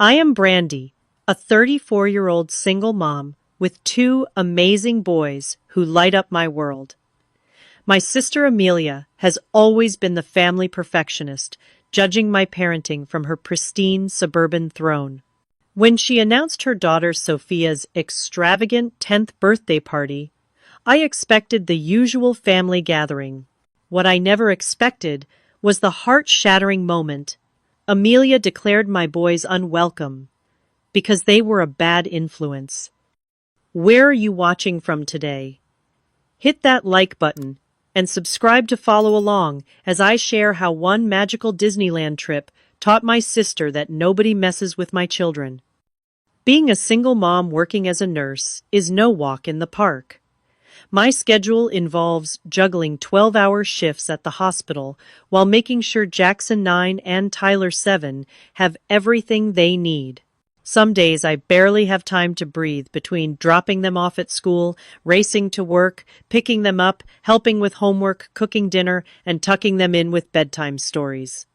I am Brandy, a 34-year-old single mom with two amazing boys who light up my world. My sister Amelia has always been the family perfectionist, judging my parenting from her pristine suburban throne. When she announced her daughter Sophia's extravagant 10th birthday party, I expected the usual family gathering. What I never expected was the heart-shattering moment. Amelia declared my boys unwelcome because they were a bad influence. Where are you watching from today? Hit that like button and subscribe to follow along as I share how one magical Disneyland trip taught my sister that nobody messes with my children. Being a single mom working as a nurse is no walk in the park. My schedule involves juggling 12-hour shifts at the hospital while making sure Jackson 9 and Tyler 7 have everything they need. Some days I barely have time to breathe between dropping them off at school, racing to work, picking them up, helping with homework, cooking dinner, and tucking them in with bedtime stories.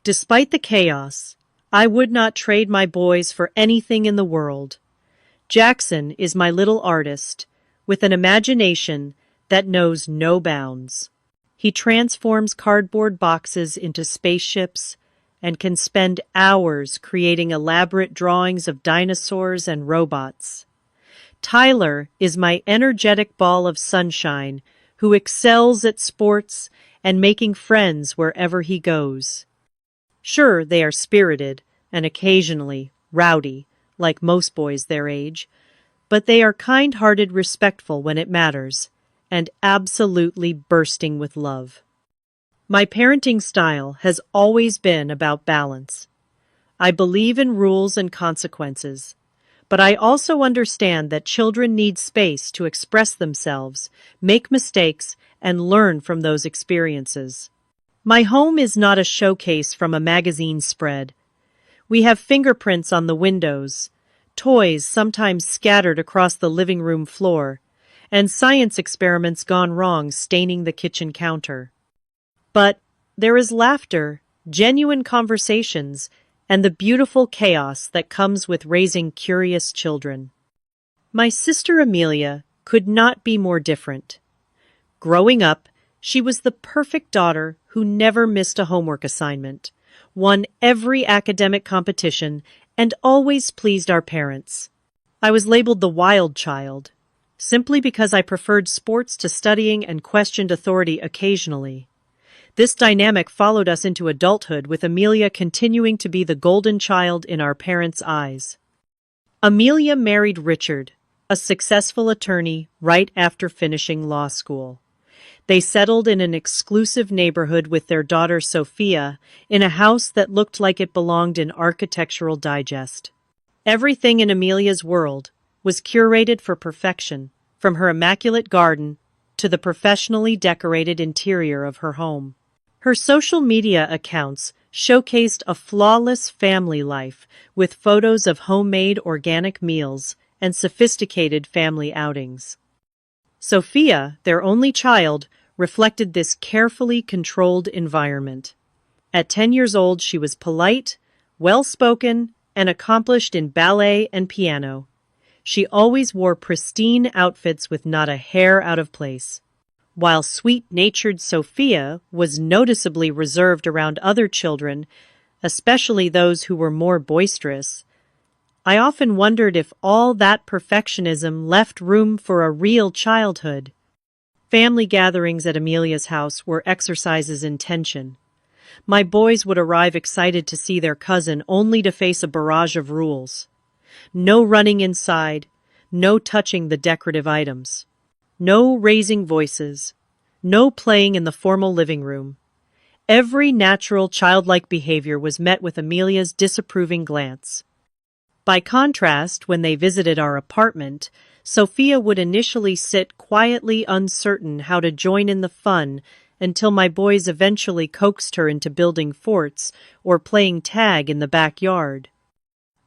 Despite the chaos, I would not trade my boys for anything in the world. Jackson is my little artist, with an imagination that knows no bounds. He transforms cardboard boxes into spaceships and can spend hours creating elaborate drawings of dinosaurs and robots. Tyler is my energetic ball of sunshine who excels at sports and making friends wherever he goes. Sure, they are spirited and occasionally rowdy, like most boys their age, but they are kind-hearted, respectful when it matters, and absolutely bursting with love. My parenting style has always been about balance. I believe in rules and consequences, but I also understand that children need space to express themselves, make mistakes, and learn from those experiences. My home is not a showcase from a magazine spread. We have fingerprints on the windows, toys sometimes scattered across the living room floor, and science experiments gone wrong staining the kitchen counter. But there is laughter, genuine conversations, and the beautiful chaos that comes with raising curious children. My sister Amelia could not be more different. Growing up, she was the perfect daughter who never missed a homework assignment, won every academic competition, and always pleased our parents. I was labeled the wild child, simply because I preferred sports to studying and questioned authority occasionally. This dynamic followed us into adulthood, with Amelia continuing to be the golden child in our parents' eyes. Amelia married Richard, a successful attorney, right after finishing law school. They settled in an exclusive neighborhood with their daughter Sophia in a house that looked like it belonged in Architectural Digest. Everything in Amelia's world was curated for perfection, from her immaculate garden to the professionally decorated interior of her home. Her social media accounts showcased a flawless family life with photos of homemade organic meals and sophisticated family outings. Sophia, their only child, reflected this carefully controlled environment. At 10 years old, she was polite, well-spoken, and accomplished in ballet and piano. She always wore pristine outfits with not a hair out of place. While sweet-natured Sophia was noticeably reserved around other children, especially those who were more boisterous, I often wondered if all that perfectionism left room for a real childhood. Family gatherings at Amelia's house were exercises in tension. My boys would arrive excited to see their cousin, only to face a barrage of rules. No running inside, no touching the decorative items. No raising voices, no playing in the formal living room. Every natural childlike behavior was met with Amelia's disapproving glance. By contrast, when they visited our apartment, Sophia would initially sit quietly, uncertain how to join in the fun, until my boys eventually coaxed her into building forts or playing tag in the backyard.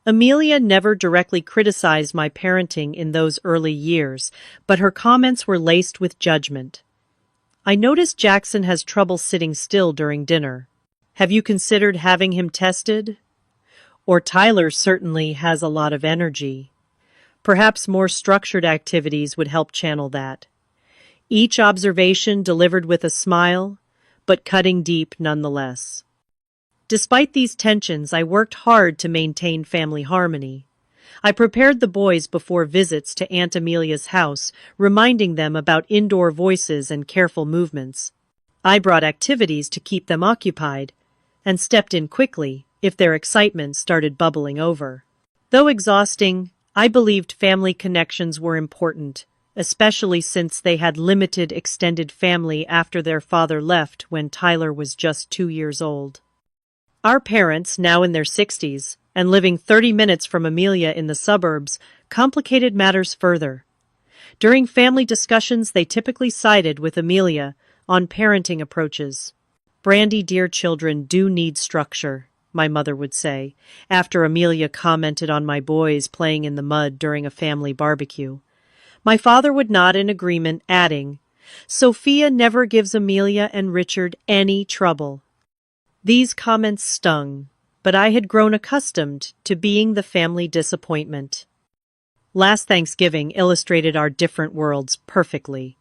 Amelia never directly criticized my parenting in those early years, but her comments were laced with judgment. I noticed Jackson has trouble sitting still during dinner. Have you considered having him tested? Or Tyler certainly has a lot of energy. Perhaps more structured activities would help channel that. Each observation delivered with a smile, but cutting deep nonetheless. Despite these tensions, I worked hard to maintain family harmony. I prepared the boys before visits to Aunt Amelia's house, reminding them about indoor voices and careful movements. I brought activities to keep them occupied, and stepped in quickly if their excitement started bubbling over. Though exhausting, I believed family connections were important, especially since they had limited extended family after their father left when Tyler was just 2 years old. Our parents, now in their 60s, and living 30 minutes from Amelia in the suburbs, complicated matters further. During family discussions, they typically sided with Amelia on parenting approaches. "Brandy, dear children do need structure," my mother would say, after Amelia commented on my boys playing in the mud during a family barbecue. My father would nod in agreement, adding, "Sophia never gives Amelia and Richard any trouble." These comments stung, but I had grown accustomed to being the family disappointment. Last Thanksgiving illustrated our different worlds perfectly.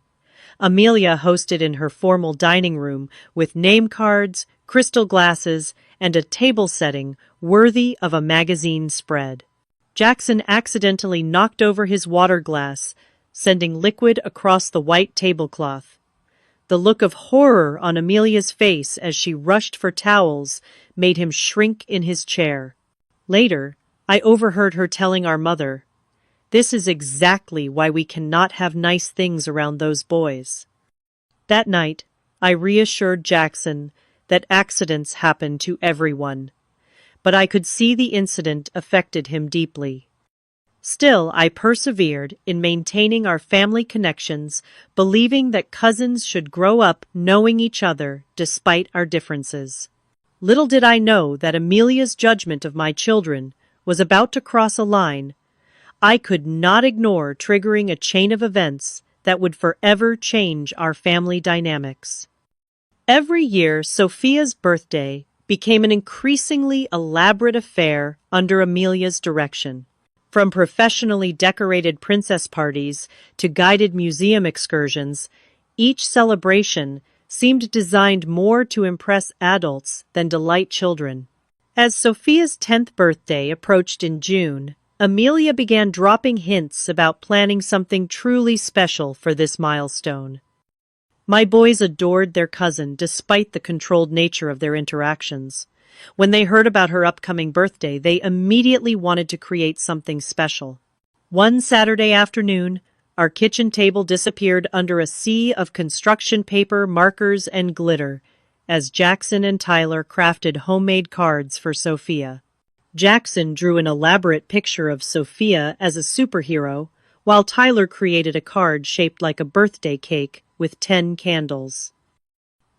Amelia hosted in her formal dining room with name cards, crystal glasses, and a table setting worthy of a magazine spread. Jackson accidentally knocked over his water glass, sending liquid across the white tablecloth. The look of horror on Amelia's face as she rushed for towels made him shrink in his chair. Later, I overheard her telling our mother, "This is exactly why we cannot have nice things around those boys." That night, I reassured Jackson that accidents happen to everyone, but I could see the incident affected him deeply. Still, I persevered in maintaining our family connections, believing that cousins should grow up knowing each other despite our differences. Little did I know that Amelia's judgment of my children was about to cross a line I could not ignore, triggering a chain of events that would forever change our family dynamics. Every year, Sophia's birthday became an increasingly elaborate affair under Amelia's direction. From professionally decorated princess parties to guided museum excursions, each celebration seemed designed more to impress adults than delight children. As Sophia's 10th birthday approached in June, Amelia began dropping hints about planning something truly special for this milestone. My boys adored their cousin despite the controlled nature of their interactions. When they heard about her upcoming birthday, they immediately wanted to create something special. One Saturday afternoon, our kitchen table disappeared under a sea of construction paper, markers, and glitter, as Jackson and Tyler crafted homemade cards for Sophia. Jackson drew an elaborate picture of Sophia as a superhero, while Tyler created a card shaped like a birthday cake with 10 candles.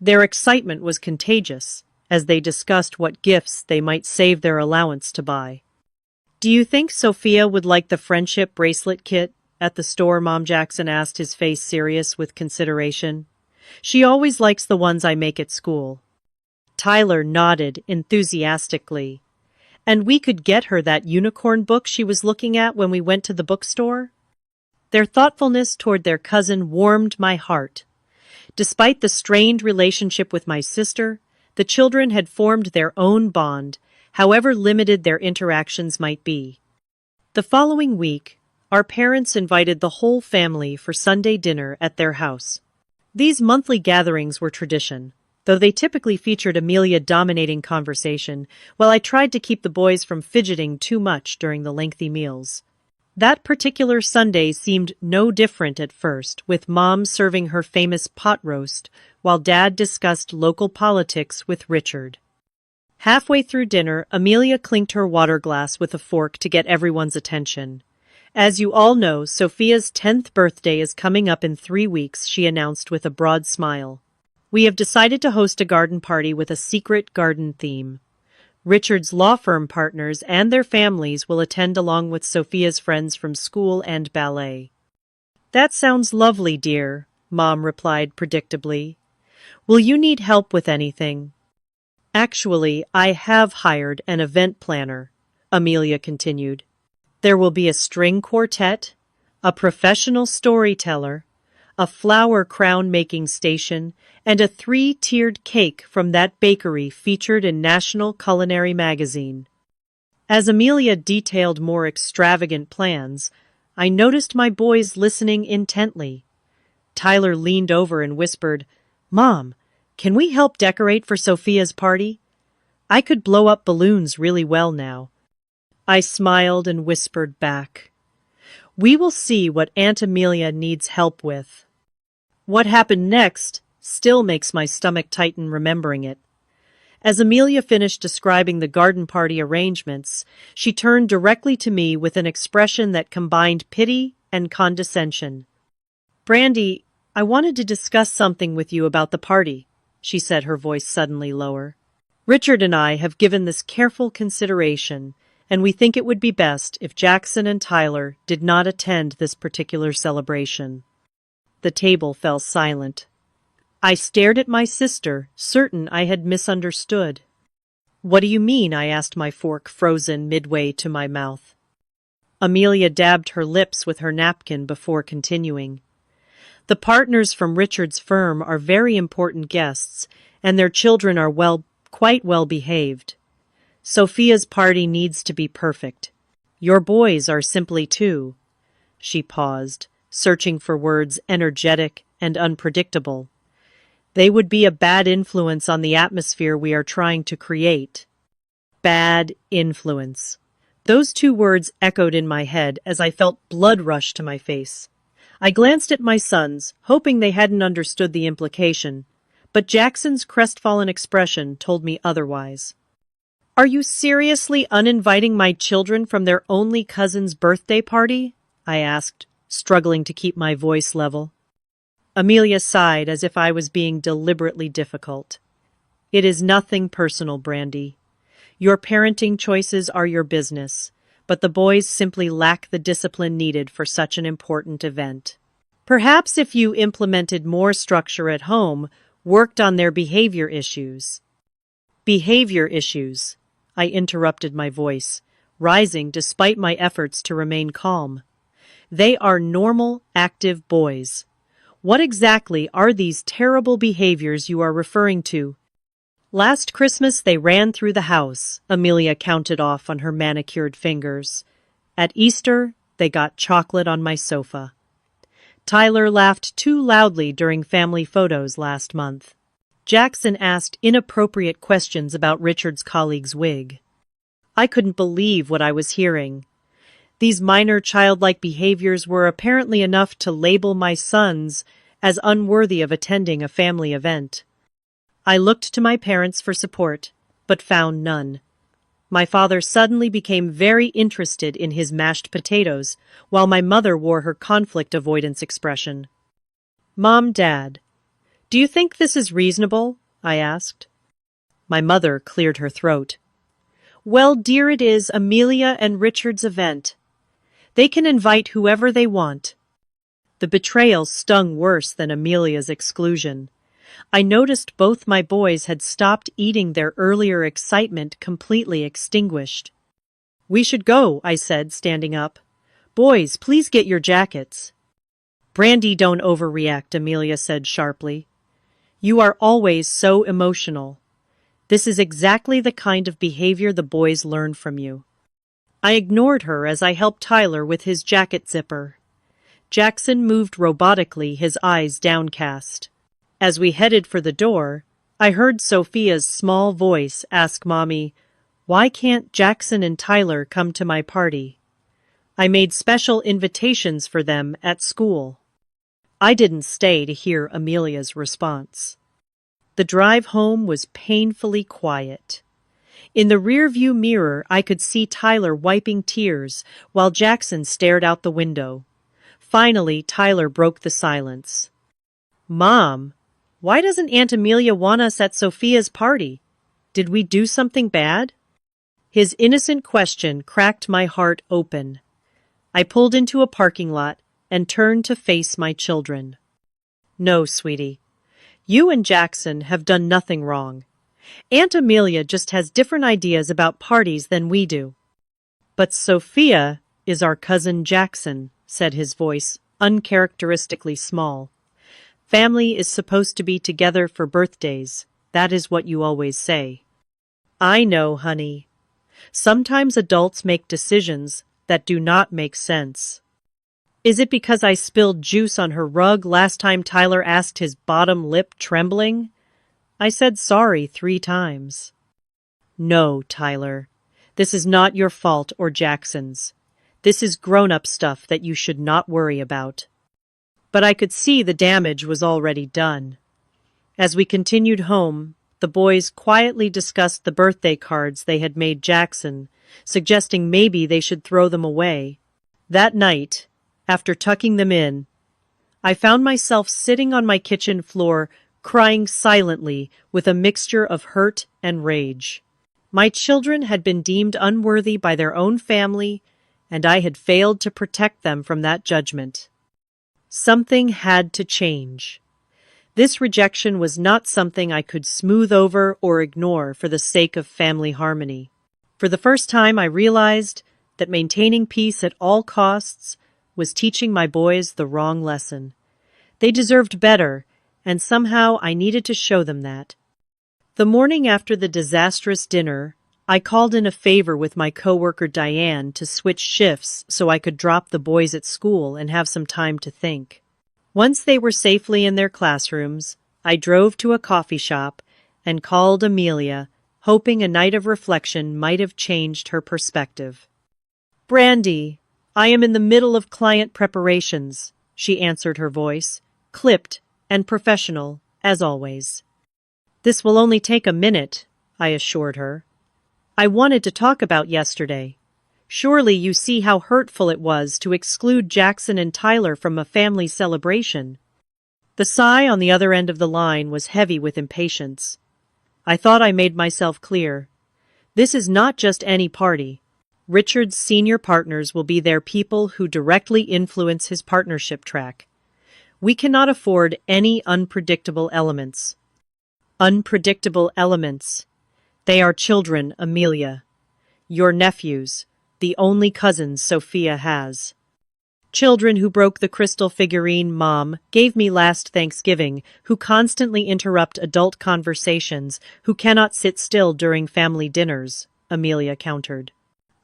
Their excitement was contagious as they discussed what gifts they might save their allowance to buy. "Do you think Sophia would like the friendship bracelet kit at the store?" Mom Jackson asked, his face serious with consideration. "She always likes the ones I make at school." Tyler nodded enthusiastically. "And we could get her that unicorn book she was looking at when we went to the bookstore?" Their thoughtfulness toward their cousin warmed my heart. Despite the strained relationship with my sister, the children had formed their own bond, however limited their interactions might be. The following week, our parents invited the whole family for Sunday dinner at their house. These monthly gatherings were tradition, though they typically featured Amelia dominating conversation, while I tried to keep the boys from fidgeting too much during the lengthy meals. That particular Sunday seemed no different at first, with Mom serving her famous pot roast, while Dad discussed local politics with Richard. Halfway through dinner, Amelia clinked her water glass with a fork to get everyone's attention. "As you all know, Sophia's 10th birthday is coming up in 3 weeks," she announced with a broad smile. "We have decided to host a garden party with a secret garden theme. Richard's law firm partners and their families will attend along with Sophia's friends from school and ballet." "That sounds lovely, dear," Mom replied predictably. "Will you need help with anything?" "Actually, I have hired an event planner," Amelia continued. There will be a string quartet, a professional storyteller, a flower crown making station, and a 3-tiered cake from that bakery featured in National Culinary Magazine. As Amelia detailed more extravagant plans, I noticed my boys listening intently. Tyler leaned over and whispered, "Mom, can we help decorate for Sophia's party? I could blow up balloons really well now." I smiled and whispered back, "We will see what Aunt Amelia needs help with." What happened next still makes my stomach tighten remembering it. As Amelia finished describing the garden party arrangements, she turned directly to me with an expression that combined pity and condescension. "Brandy, I wanted to discuss something with you about the party," she said, her voice suddenly lower. "Richard and I have given this careful consideration, and we think it would be best if Jackson and Tyler did not attend this particular celebration." The table fell silent. I stared at my sister, certain I had misunderstood. "What do you mean?" I asked, my fork frozen midway to my mouth. Amelia dabbed her lips with her napkin before continuing. "The partners from Richard's firm are very important guests, and their children are quite well behaved. Sophia's party needs to be perfect. Your boys are simply too." She paused, searching for words energetic and unpredictable. "They would be a bad influence on the atmosphere we are trying to create." Bad influence. Those two words echoed in my head as I felt blood rush to my face. I glanced at my sons, hoping they hadn't understood the implication, but Jackson's crestfallen expression told me otherwise. "Are you seriously uninviting my children from their only cousin's birthday party?" I asked, struggling to keep my voice level. Amelia sighed as if I was being deliberately difficult. "It is nothing personal, Brandy. Your parenting choices are your business, but the boys simply lack the discipline needed for such an important event. Perhaps if you implemented more structure at home, worked on their behavior issues." "Behavior issues," I interrupted, my voice rising despite my efforts to remain calm. "They are normal, active boys. What exactly are these terrible behaviors you are referring to?" "Last Christmas they ran through the house," Amelia counted off on her manicured fingers. "At Easter, they got chocolate on my sofa. Tyler laughed too loudly during family photos last month. Jackson asked inappropriate questions about Richard's colleague's wig." I couldn't believe what I was hearing. These minor childlike behaviors were apparently enough to label my sons as unworthy of attending a family event. I looked to my parents for support, but found none. My father suddenly became very interested in his mashed potatoes, while my mother wore her conflict avoidance expression. "Mom, Dad, do you think this is reasonable?" I asked. My mother cleared her throat. "Well, dear, it is Amelia and Richard's event. They can invite whoever they want." The betrayal stung worse than Amelia's exclusion. I noticed both my boys had stopped eating, their earlier excitement completely extinguished. "We should go," I said, standing up. "Boys, please get your jackets." "Brandy, don't overreact," Amelia said sharply. "You are always so emotional. This is exactly the kind of behavior the boys learn from you." I ignored her as I helped Tyler with his jacket zipper. Jackson moved robotically, his eyes downcast. As we headed for the door, I heard Sophia's small voice ask Mommy, "Why can't Jackson and Tyler come to my party? I made special invitations for them at school." I didn't stay to hear Amelia's response. The drive home was painfully quiet. In the rearview mirror, I could see Tyler wiping tears while Jackson stared out the window. Finally, Tyler broke the silence. "Mom, why doesn't Aunt Amelia want us at Sophia's party? Did we do something bad?" His innocent question cracked my heart open. I pulled into a parking lot and turned to face my children. "No, sweetie. You and Jackson have done nothing wrong. Aunt Amelia just has different ideas about parties than we do." But Sophia is our cousin Jackson, said his voice, uncharacteristically small. Family is supposed to be together for birthdays. That is what you always say. I know, honey. Sometimes adults make decisions that do not make sense. Is it because I spilled juice on her rug last time Tyler asked, his bottom lip trembling? I said sorry 3 times. No, Tyler. This is not your fault or Jackson's. This is grown-up stuff that you should not worry about. But I could see the damage was already done. As we continued home, the boys quietly discussed the birthday cards they had made Jackson, suggesting maybe they should throw them away. That night, after tucking them in, I found myself sitting on my kitchen floor, crying silently with a mixture of hurt and rage. My children had been deemed unworthy by their own family, and I had failed to protect them from that judgment. Something had to change. This rejection was not something I could smooth over or ignore for the sake of family harmony. For the first time, I realized that maintaining peace at all costs was teaching my boys the wrong lesson. They deserved better, and somehow I needed to show them that. The morning after the disastrous dinner, I called in a favor with my coworker Diane to switch shifts so I could drop the boys at school and have some time to think. Once they were safely in their classrooms, I drove to a coffee shop and called Amelia, hoping a night of reflection might have changed her perspective. "Brandy, I am in the middle of client preparations," she answered, her voice, clipped and professional, as always. "This will only take a minute," I assured her. "I wanted to talk about yesterday. Surely you see how hurtful it was to exclude Jackson and Tyler from a family celebration." The sigh on the other end of the line was heavy with impatience. I thought I made myself clear. This is not just any party. Richard's senior partners will be there, people who directly influence his partnership track. We cannot afford any unpredictable elements. Unpredictable elements. They are children, Amelia. Your nephews, the only cousins Sophia has. Children who broke the crystal figurine Mom gave me last Thanksgiving, who constantly interrupt adult conversations, who cannot sit still during family dinners, Amelia countered.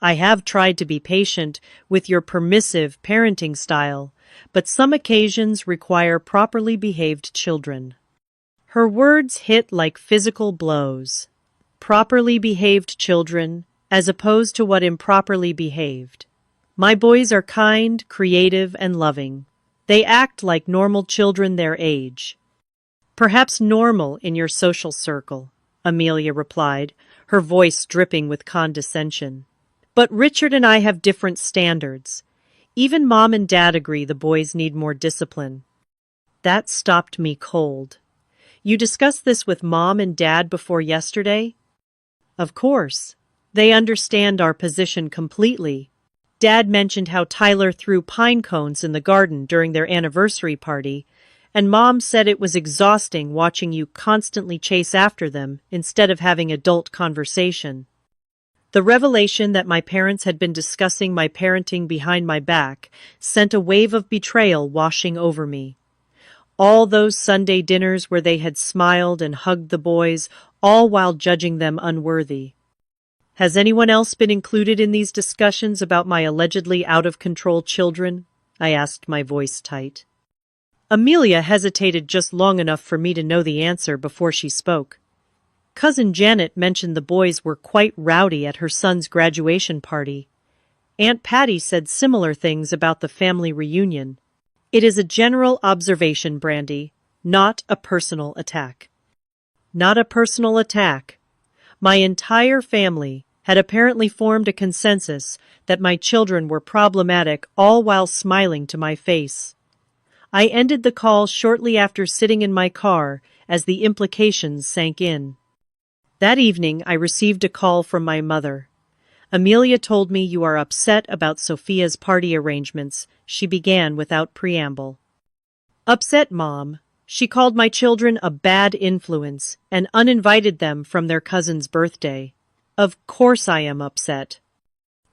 I have tried to be patient with your permissive parenting style, but some occasions require properly behaved children. Her words hit like physical blows. Properly behaved children, as opposed to what improperly behaved. My boys are kind, creative, and loving. They act like normal children their age. Perhaps normal in your social circle, Amelia replied, her voice dripping with condescension. But Richard and I have different standards. Even Mom and Dad agree the boys need more discipline. That stopped me cold. You discussed this with Mom and Dad before yesterday? Of course. They understand our position completely. Dad mentioned how Tyler threw pine cones in the garden during their anniversary party, and Mom said it was exhausting watching you constantly chase after them instead of having adult conversation. The revelation that my parents had been discussing my parenting behind my back sent a wave of betrayal washing over me. All those Sunday dinners where they had smiled and hugged the boys, all while judging them unworthy. Has anyone else been included in these discussions about my allegedly out-of-control children? I asked, my voice tight. Amelia hesitated just long enough for me to know the answer before she spoke. Cousin Janet mentioned the boys were quite rowdy at her son's graduation party. Aunt Patty said similar things about the family reunion. It is a general observation, Brandy, not a personal attack. Not a personal attack. My entire family had apparently formed a consensus that my children were problematic, all while smiling to my face. I ended the call shortly after sitting in my car as the implications sank in. That evening, I received a call from my mother. Amelia told me you are upset about Sophia's party arrangements, she began without preamble. Upset, Mom. She called my children a bad influence and uninvited them from their cousin's birthday. Of course I am upset.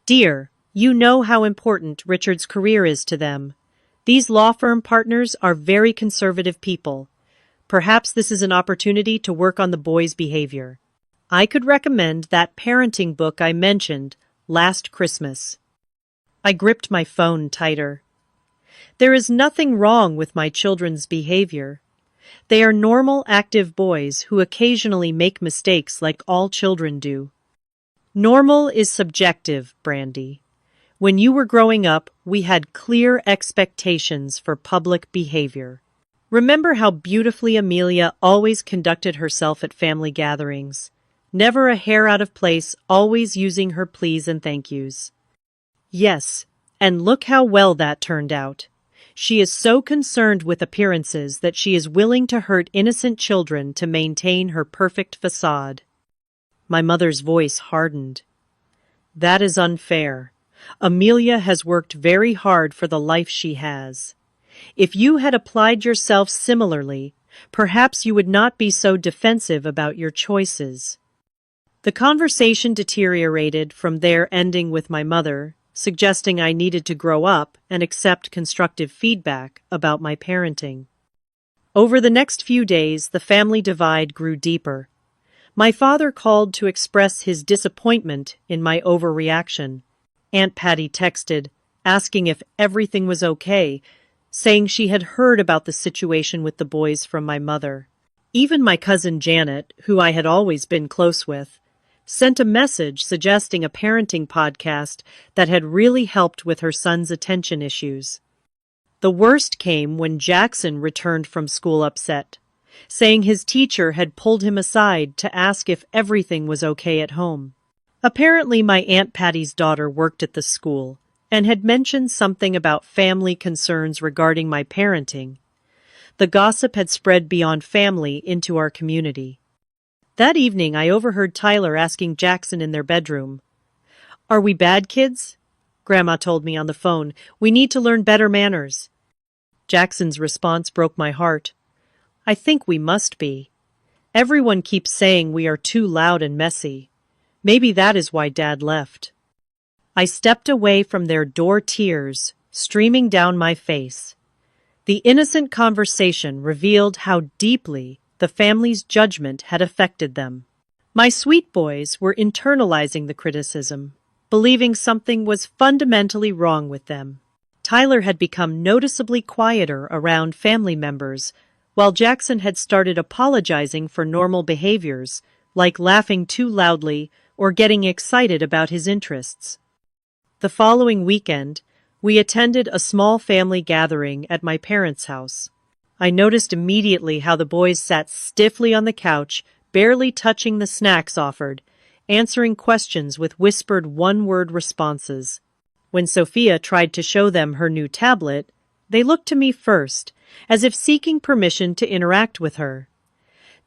Dear, You know how important Richard's career is to them. These law firm partners are very conservative people. Perhaps this is an opportunity to work on the boys' behavior. I could recommend that parenting book I mentioned last Christmas. I gripped my phone tighter. There is nothing wrong with my children's behavior. They are normal, active boys who occasionally make mistakes like all children do. Normal is subjective, Brandy. When you were growing up, we had clear expectations for public behavior. Remember how beautifully Amelia always conducted herself at family gatherings? Never a hair out of place, always using her please and thank yous. Yes, and look how well that turned out. She is so concerned with appearances that she is willing to hurt innocent children to maintain her perfect facade. My mother's voice hardened. That is unfair. Amelia has worked very hard for the life she has. If you had applied yourself similarly, perhaps you would not be so defensive about your choices. The conversation deteriorated from there, ending with my mother suggesting I needed to grow up and accept constructive feedback about my parenting. Over the next few days, the family divide grew deeper. My father called to express his disappointment in my overreaction. Aunt Patty texted, asking if everything was okay, saying she had heard about the situation with the boys from my mother. Even my cousin Janet, who I had always been close with, sent a message suggesting a parenting podcast that had really helped with her son's attention issues. The worst came when Jackson returned from school upset, saying his teacher had pulled him aside to ask if everything was okay at home. Apparently, my Aunt Patty's daughter worked at the school and had mentioned something about family concerns regarding my parenting. The gossip had spread beyond family into our community. That evening, I overheard Tyler asking Jackson in their bedroom, "Are we bad kids?" Grandma told me on the phone, "We need to learn better manners." Jackson's response broke my heart. "I think we must be. Everyone keeps saying we are too loud and messy. Maybe that is why Dad left." I stepped away from their door, tears streaming down my face. The innocent conversation revealed how deeply the family's judgment had affected them. My sweet boys were internalizing the criticism, believing something was fundamentally wrong with them. Tyler had become noticeably quieter around family members, while Jackson had started apologizing for normal behaviors, like laughing too loudly or getting excited about his interests. The following weekend, we attended a small family gathering at my parents' house. I noticed immediately how the boys sat stiffly on the couch, barely touching the snacks offered, answering questions with whispered one-word responses. When Sophia tried to show them her new tablet, they looked to me first, as if seeking permission to interact with her.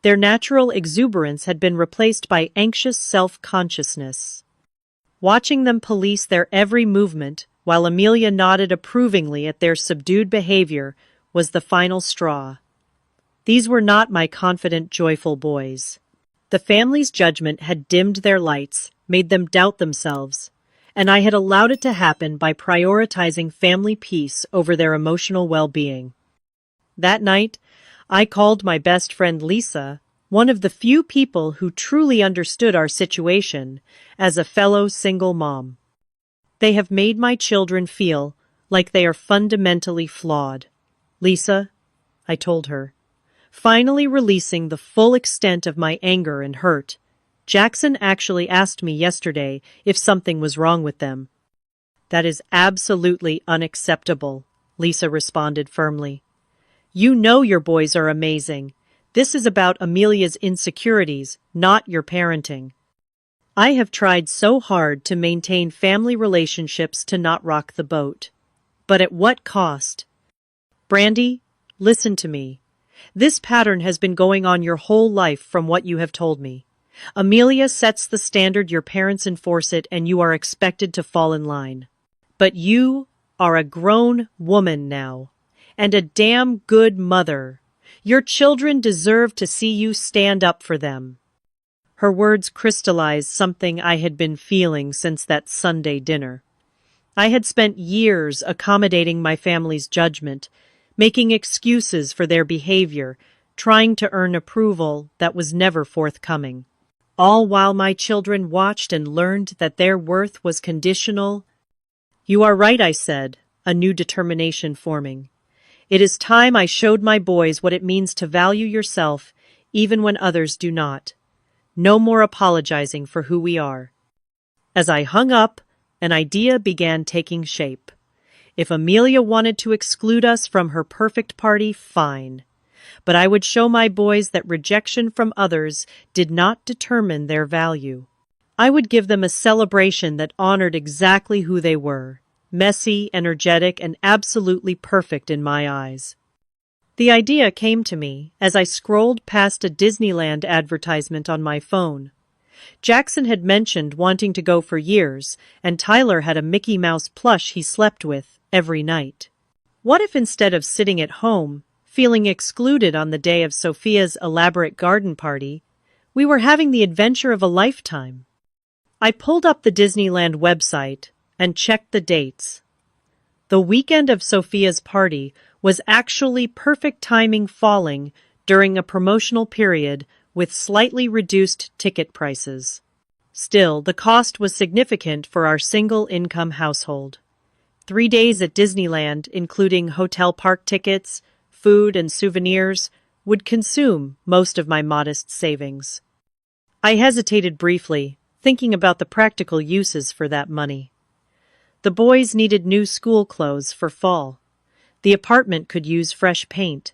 Their natural exuberance had been replaced by anxious self-consciousness. Watching them police their every movement, while Amelia nodded approvingly at their subdued behavior, was the final straw. These were not my confident, joyful boys. The family's judgment had dimmed their lights, made them doubt themselves, and I had allowed it to happen by prioritizing family peace over their emotional well-being. That night, I called my best friend Lisa, one of the few people who truly understood our situation, as a fellow single mom. "They have made my children feel like they are fundamentally flawed. Lisa," I told her, finally releasing the full extent of my anger and hurt. "Jackson actually asked me yesterday if something was wrong with them." "That is absolutely unacceptable," Lisa responded firmly. "You know your boys are amazing. This is about Amelia's insecurities, not your parenting. I have tried so hard to maintain family relationships to not rock the boat. But at what cost? Brandy, listen to me. This pattern has been going on your whole life from what you have told me. Amelia sets the standard, your parents enforce it, and you are expected to fall in line. But you are a grown woman now, and a damn good mother. Your children deserve to see you stand up for them." Her words crystallized something I had been feeling since that Sunday dinner. I had spent years accommodating my family's judgment, making excuses for their behavior, trying to earn approval that was never forthcoming. All while my children watched and learned that their worth was conditional. "You are right," I said, a new determination forming. "It is time I showed my boys what it means to value yourself, even when others do not. No more apologizing for who we are." As I hung up, an idea began taking shape. If Amelia wanted to exclude us from her perfect party, fine. But I would show my boys that rejection from others did not determine their value. I would give them a celebration that honored exactly who they were, messy, energetic, and absolutely perfect in my eyes. The idea came to me as I scrolled past a Disneyland advertisement on my phone. Jackson had mentioned wanting to go for years, and Tyler had a Mickey Mouse plush he slept with every night. What if instead of sitting at home, feeling excluded on the day of Sophia's elaborate garden party, we were having the adventure of a lifetime? I pulled up the Disneyland website and checked the dates. The weekend of Sophia's party was actually perfect timing, falling during a promotional period with slightly reduced ticket prices. Still, the cost was significant for our single-income household. 3 days at Disneyland, including hotel park tickets, food, and souvenirs, would consume most of my modest savings. I hesitated briefly, thinking about the practical uses for that money. The boys needed new school clothes for fall. The apartment could use fresh paint.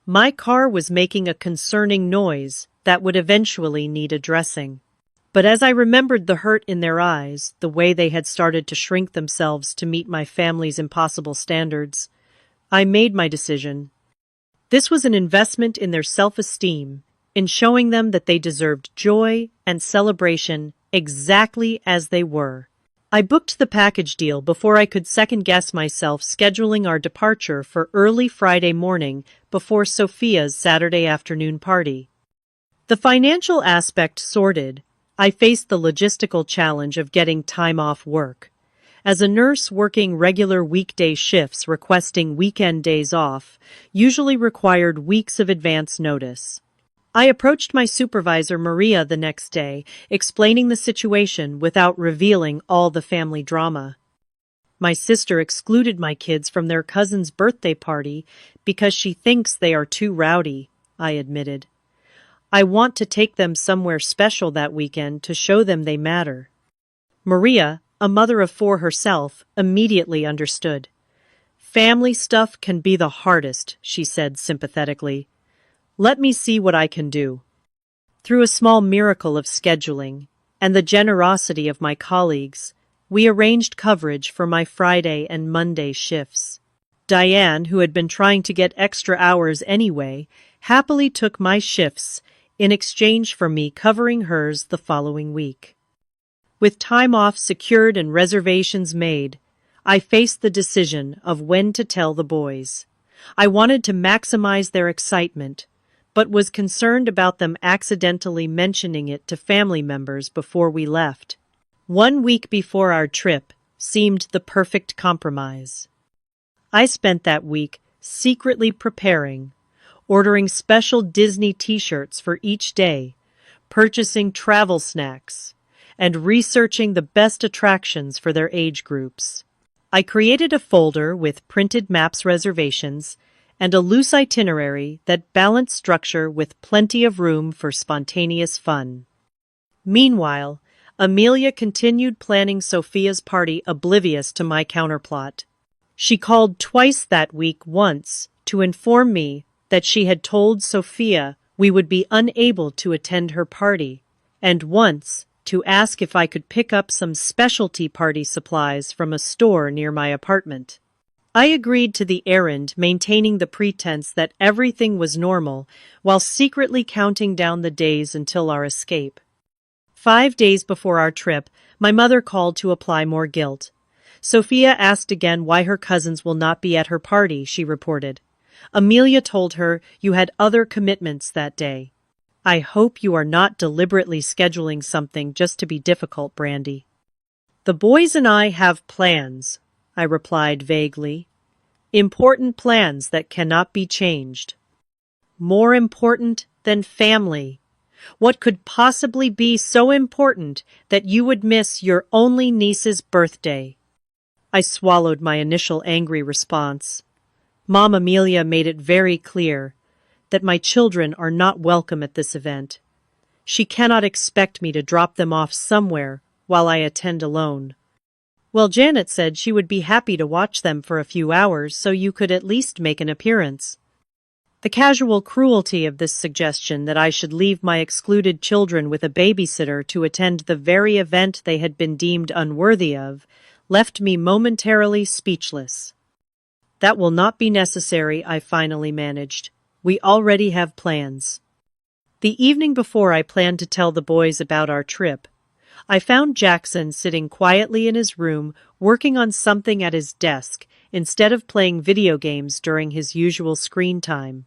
My car was making a concerning noise that would eventually need addressing. But as I remembered the hurt in their eyes, the way they had started to shrink themselves to meet my family's impossible standards, I made my decision. This was an investment in their self-esteem, in showing them that they deserved joy and celebration exactly as they were. I booked the package deal before I could second-guess myself, scheduling our departure for early Friday morning before Sophia's Saturday afternoon party. The financial aspect sorted, I faced the logistical challenge of getting time off work. As a nurse working regular weekday shifts, requesting weekend days off usually required weeks of advance notice. I approached my supervisor, Maria, the next day, explaining the situation without revealing all the family drama. "My sister excluded my kids from their cousin's birthday party because she thinks they are too rowdy," I admitted. "I want to take them somewhere special that weekend to show them they matter." Maria, a mother of 4 herself, immediately understood. "Family stuff can be the hardest," she said sympathetically. "Let me see what I can do." Through a small miracle of scheduling and the generosity of my colleagues, we arranged coverage for my Friday and Monday shifts. Diane, who had been trying to get extra hours anyway, happily took my shifts in exchange for me covering hers the following week. With time off secured and reservations made, I faced the decision of when to tell the boys. I wanted to maximize their excitement, but was concerned about them accidentally mentioning it to family members before we left. 1 week before our trip seemed the perfect compromise. I spent that week secretly preparing, ordering special Disney t-shirts for each day, purchasing travel snacks, and researching the best attractions for their age groups. I created a folder with printed maps, reservations, and a loose itinerary that balanced structure with plenty of room for spontaneous fun. Meanwhile, Amelia continued planning Sophia's party, oblivious to my counterplot. She called twice that week, once to inform me that she had told Sophia we would be unable to attend her party, and once to ask if I could pick up some specialty party supplies from a store near my apartment. I agreed to the errand, maintaining the pretense that everything was normal, while secretly counting down the days until our escape. 5 days before our trip, my mother called to apply more guilt. "Sophia asked again why her cousins will not be at her party," she reported. "Amelia told her you had other commitments that day." "I hope you are not deliberately scheduling something just to be difficult, Brandy." The boys and I have plans, I replied vaguely. Important plans that cannot be changed. More important than family. What could possibly be so important that you would miss your only niece's birthday? I swallowed my initial angry response. Mom Amelia made it very clear that my children are not welcome at this event. She cannot expect me to drop them off somewhere while I attend alone. Well, Janet said she would be happy to watch them for a few hours so you could at least make an appearance. The casual cruelty of this suggestion that I should leave my excluded children with a babysitter to attend the very event they had been deemed unworthy of left me momentarily speechless. That will not be necessary, I finally managed. We already have plans. The evening before I planned to tell the boys about our trip, I found Jackson sitting quietly in his room working on something at his desk instead of playing video games during his usual screen time.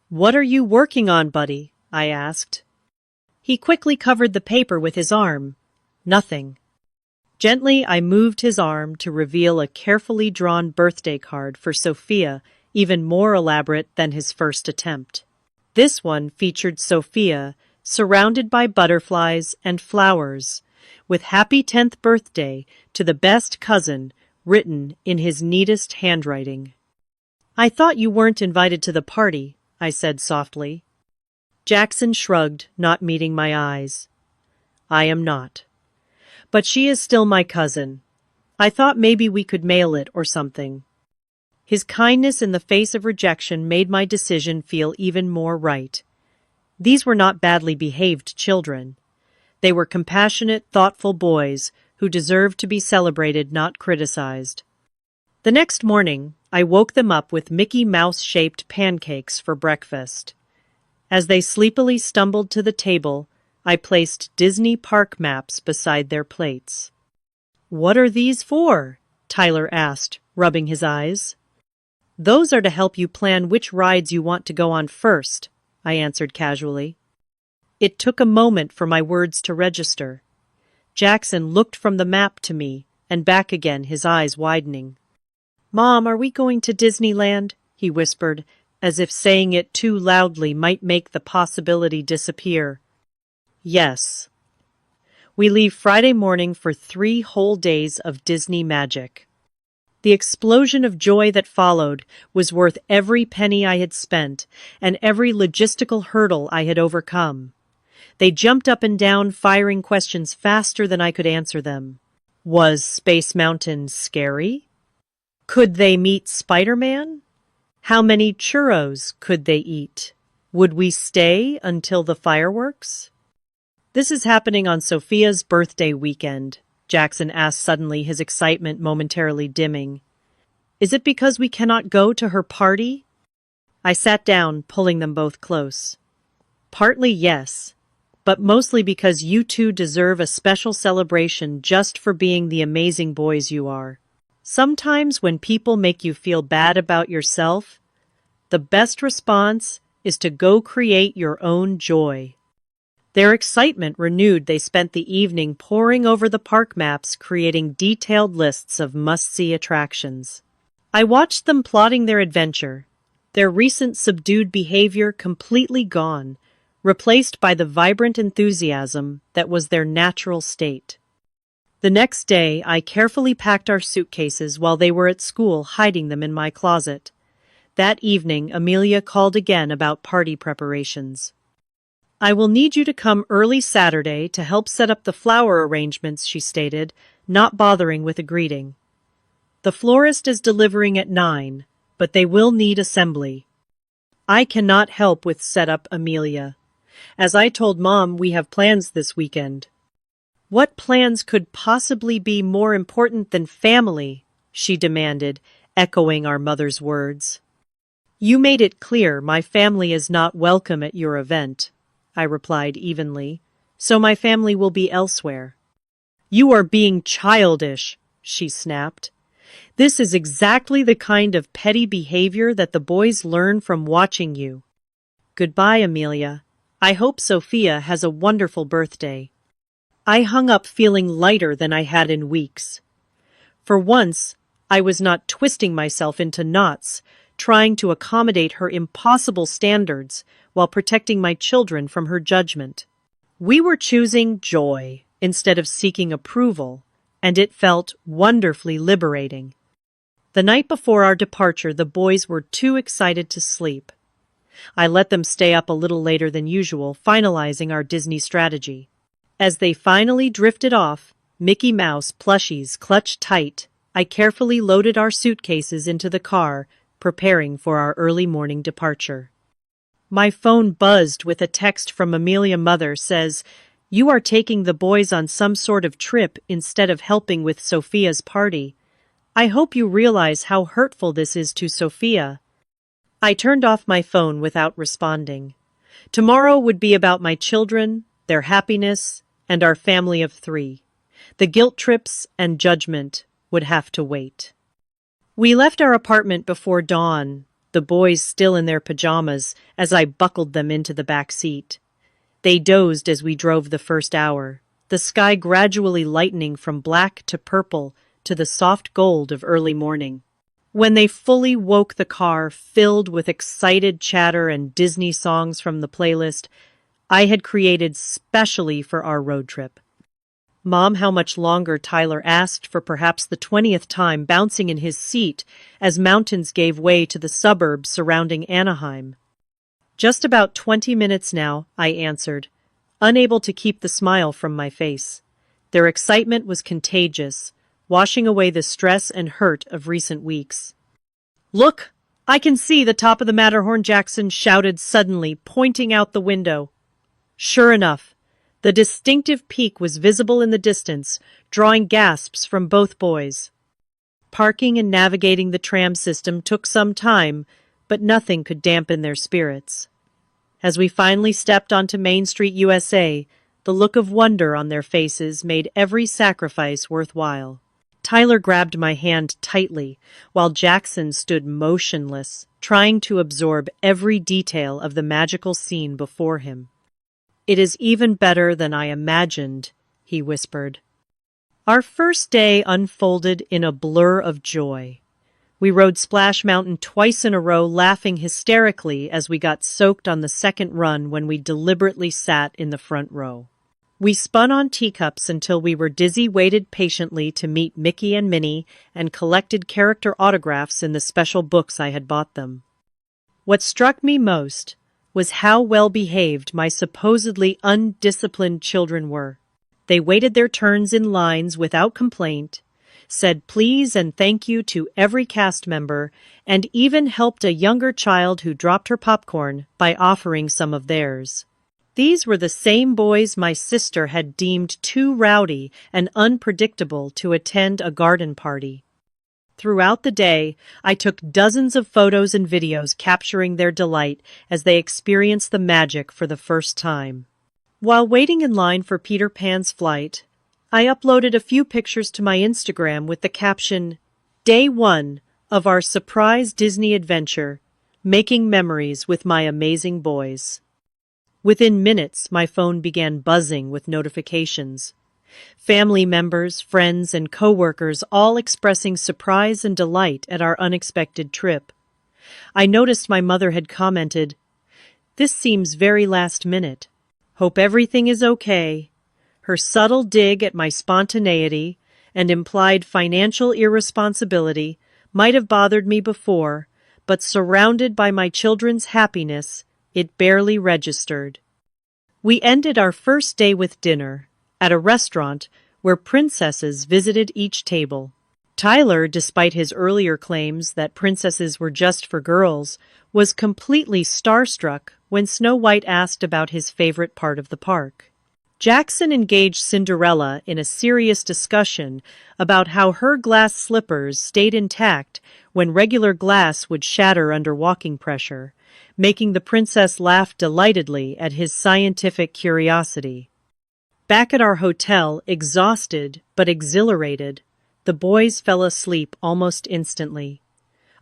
"What are you working on, buddy?" I asked. He quickly covered the paper with his arm. "Nothing." Gently, I moved his arm to reveal a carefully drawn birthday card for Sophia, even more elaborate than his first attempt. This one featured Sophia, surrounded by butterflies and flowers, with "Happy 10th birthday" to the best cousin written in his neatest handwriting. "I thought you weren't invited to the party," I said softly. Jackson shrugged, not meeting my eyes. "I am not. But she is still my cousin. I thought maybe we could mail it or something." His kindness in the face of rejection made my decision feel even more right. These were not badly behaved children. They were compassionate, thoughtful boys who deserved to be celebrated, not criticized. The next morning, I woke them up with Mickey Mouse-shaped pancakes for breakfast. As they sleepily stumbled to the table, I placed Disney park maps beside their plates. "What are these for?" Tyler asked, rubbing his eyes. "Those are to help you plan which rides you want to go on first," I answered casually. It took a moment for my words to register. Jackson looked from the map to me and back again, his eyes widening. "Mom, are we going to Disneyland?" he whispered, as if saying it too loudly might make the possibility disappear. "Yes." We leave Friday morning for 3 whole days of Disney magic. The explosion of joy that followed was worth every penny I had spent and every logistical hurdle I had overcome. They jumped up and down, firing questions faster than I could answer them. Was Space Mountain scary? Could they meet Spider-Man? How many churros could they eat? Would we stay until the fireworks? "This is happening on Sophia's birthday weekend," Jackson asked suddenly, his excitement momentarily dimming. "Is it because we cannot go to her party?" I sat down, pulling them both close. "Partly yes, but mostly because you two deserve a special celebration just for being the amazing boys you are. Sometimes when people make you feel bad about yourself, the best response is to go create your own joy." Their excitement renewed, they spent the evening poring over the park maps, creating detailed lists of must-see attractions. I watched them plotting their adventure, their recent subdued behavior completely gone, replaced by the vibrant enthusiasm that was their natural state. The next day, I carefully packed our suitcases while they were at school, hiding them in my closet. That evening, Amelia called again about party preparations. "I will need you to come early Saturday to help set up the flower arrangements," she stated, not bothering with a greeting. "The florist is delivering at 9, but they will need assembly." "I cannot help with setup, Amelia. As I told Mom, we have plans this weekend." "What plans could possibly be more important than family?" she demanded, echoing our mother's words. "You made it clear my family is not welcome at your event," I replied evenly, "so my family will be elsewhere." "You are being childish," she snapped. "This is exactly the kind of petty behavior that the boys learn from watching you." "Goodbye, Amelia. I hope Sophia has a wonderful birthday." I hung up feeling lighter than I had in weeks. For once, I was not twisting myself into knots, trying to accommodate her impossible standards while protecting my children from her judgment. We were choosing joy instead of seeking approval, and it felt wonderfully liberating. The night before our departure, the boys were too excited to sleep. I let them stay up a little later than usual, finalizing our Disney strategy. As they finally drifted off, Mickey Mouse plushies clutched tight, I carefully loaded our suitcases into the car, preparing for our early morning departure. My phone buzzed with a text from Amelia's mother says, "You are taking the boys on some sort of trip instead of helping with Sophia's party. I hope you realize how hurtful this is to Sophia." I turned off my phone without responding. Tomorrow would be about my children, their happiness, and our family of 3. The guilt trips and judgment would have to wait. We left our apartment before dawn, the boys still in their pajamas as I buckled them into the back seat. They dozed as we drove the first hour, the sky gradually lightening from black to purple to the soft gold of early morning. When they fully woke the car, filled with excited chatter and Disney songs from the playlist I had created specially for our road trip. "Mom, how much longer?" Tyler asked for perhaps the 20th time, bouncing in his seat as mountains gave way to the suburbs surrounding Anaheim. "Just about 20 minutes now," I answered, unable to keep the smile from my face. Their excitement was contagious, washing away the stress and hurt of recent weeks. "Look, I can see the top of the Matterhorn," Jackson shouted suddenly, pointing out the window. Sure enough, the distinctive peak was visible in the distance, drawing gasps from both boys. Parking and navigating the tram system took some time, but nothing could dampen their spirits. As we finally stepped onto Main Street, USA, the look of wonder on their faces made every sacrifice worthwhile. Tyler grabbed my hand tightly, while Jackson stood motionless, trying to absorb every detail of the magical scene before him. "It is even better than I imagined," he whispered. Our first day unfolded in a blur of joy. We rode Splash Mountain twice in a row, laughing hysterically as we got soaked on the second run when we deliberately sat in the front row. We spun on teacups until we were dizzy, waited patiently to meet Mickey and Minnie, and collected character autographs in the special books I had bought them. What struck me most was how well-behaved my supposedly undisciplined children were. They waited their turns in lines without complaint, said please and thank you to every cast member, and even helped a younger child who dropped her popcorn by offering some of theirs. These were the same boys my sister had deemed too rowdy and unpredictable to attend a garden party. Throughout the day, I took dozens of photos and videos capturing their delight as they experienced the magic for the first time. While waiting in line for Peter Pan's flight, I uploaded a few pictures to my Instagram with the caption, "Day 1 of our surprise Disney adventure, making memories with my amazing boys." Within minutes, my phone began buzzing with notifications. Family members, friends, and coworkers all expressing surprise and delight at our unexpected trip. I noticed my mother had commented, "This seems very last minute. Hope everything is okay." Her subtle dig at my spontaneity and implied financial irresponsibility might have bothered me before, but surrounded by my children's happiness, it barely registered. We ended our first day with dinner at a restaurant where princesses visited each table. Tyler, despite his earlier claims that princesses were just for girls, was completely starstruck when Snow White asked about his favorite part of the park. Jackson engaged Cinderella in a serious discussion about how her glass slippers stayed intact when regular glass would shatter under walking pressure, making the princess laugh delightedly at his scientific curiosity. Back at our hotel, exhausted but exhilarated, the boys fell asleep almost instantly.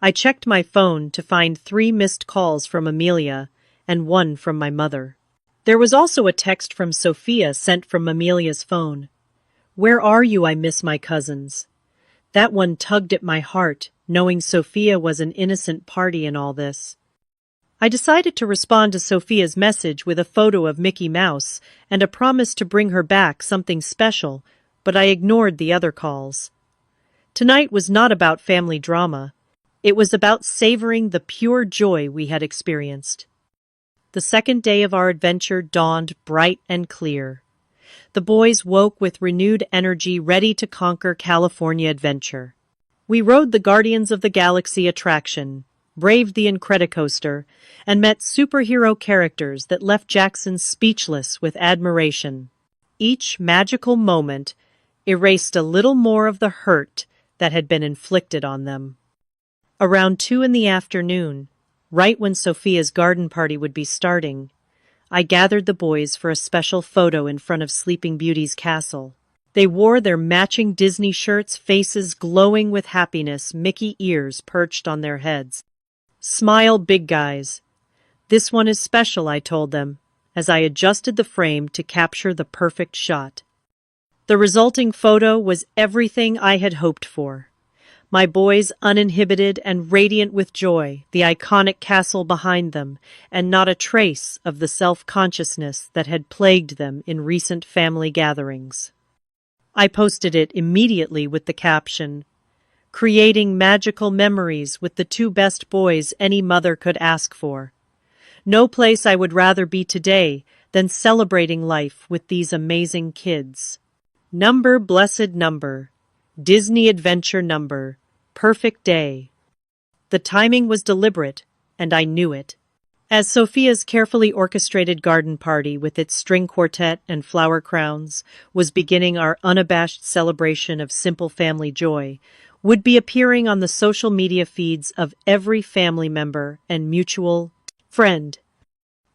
I checked my phone to find 3 missed calls from Amelia and 1 from my mother. There was also a text from Sophia sent from Amelia's phone. "Where are you? I miss my cousins." That one tugged at my heart, knowing Sophia was an innocent party in all this. I decided to respond to Sophia's message with a photo of Mickey Mouse and a promise to bring her back something special, but I ignored the other calls. Tonight was not about family drama. It was about savoring the pure joy we had experienced. The second day of our adventure dawned bright and clear. The boys woke with renewed energy, ready to conquer California adventure. We rode the Guardians of the Galaxy attraction, braved the Incredicoaster, and met superhero characters that left Jackson speechless with admiration. Each magical moment erased a little more of the hurt that had been inflicted on them. Around 2 in the afternoon, right when Sophia's garden party would be starting, I gathered the boys for a special photo in front of Sleeping Beauty's castle. They wore their matching Disney shirts, faces glowing with happiness, Mickey ears perched on their heads. "Smile, big guys. This one is special," I told them, as I adjusted the frame to capture the perfect shot. The resulting photo was everything I had hoped for. My boys uninhibited and radiant with joy, the iconic castle behind them, and not a trace of the self-consciousness that had plagued them in recent family gatherings. I posted it immediately with the caption, "Creating magical memories with the two best boys any mother could ask for. No place I would rather be today than celebrating life with these amazing kids. Number, blessed number. Disney adventure number. Perfect day." The timing was deliberate, and I knew it. As Sophia's carefully orchestrated garden party with its string quartet and flower crowns was beginning, our unabashed celebration of simple family joy would be appearing on the social media feeds of every family member and mutual friend.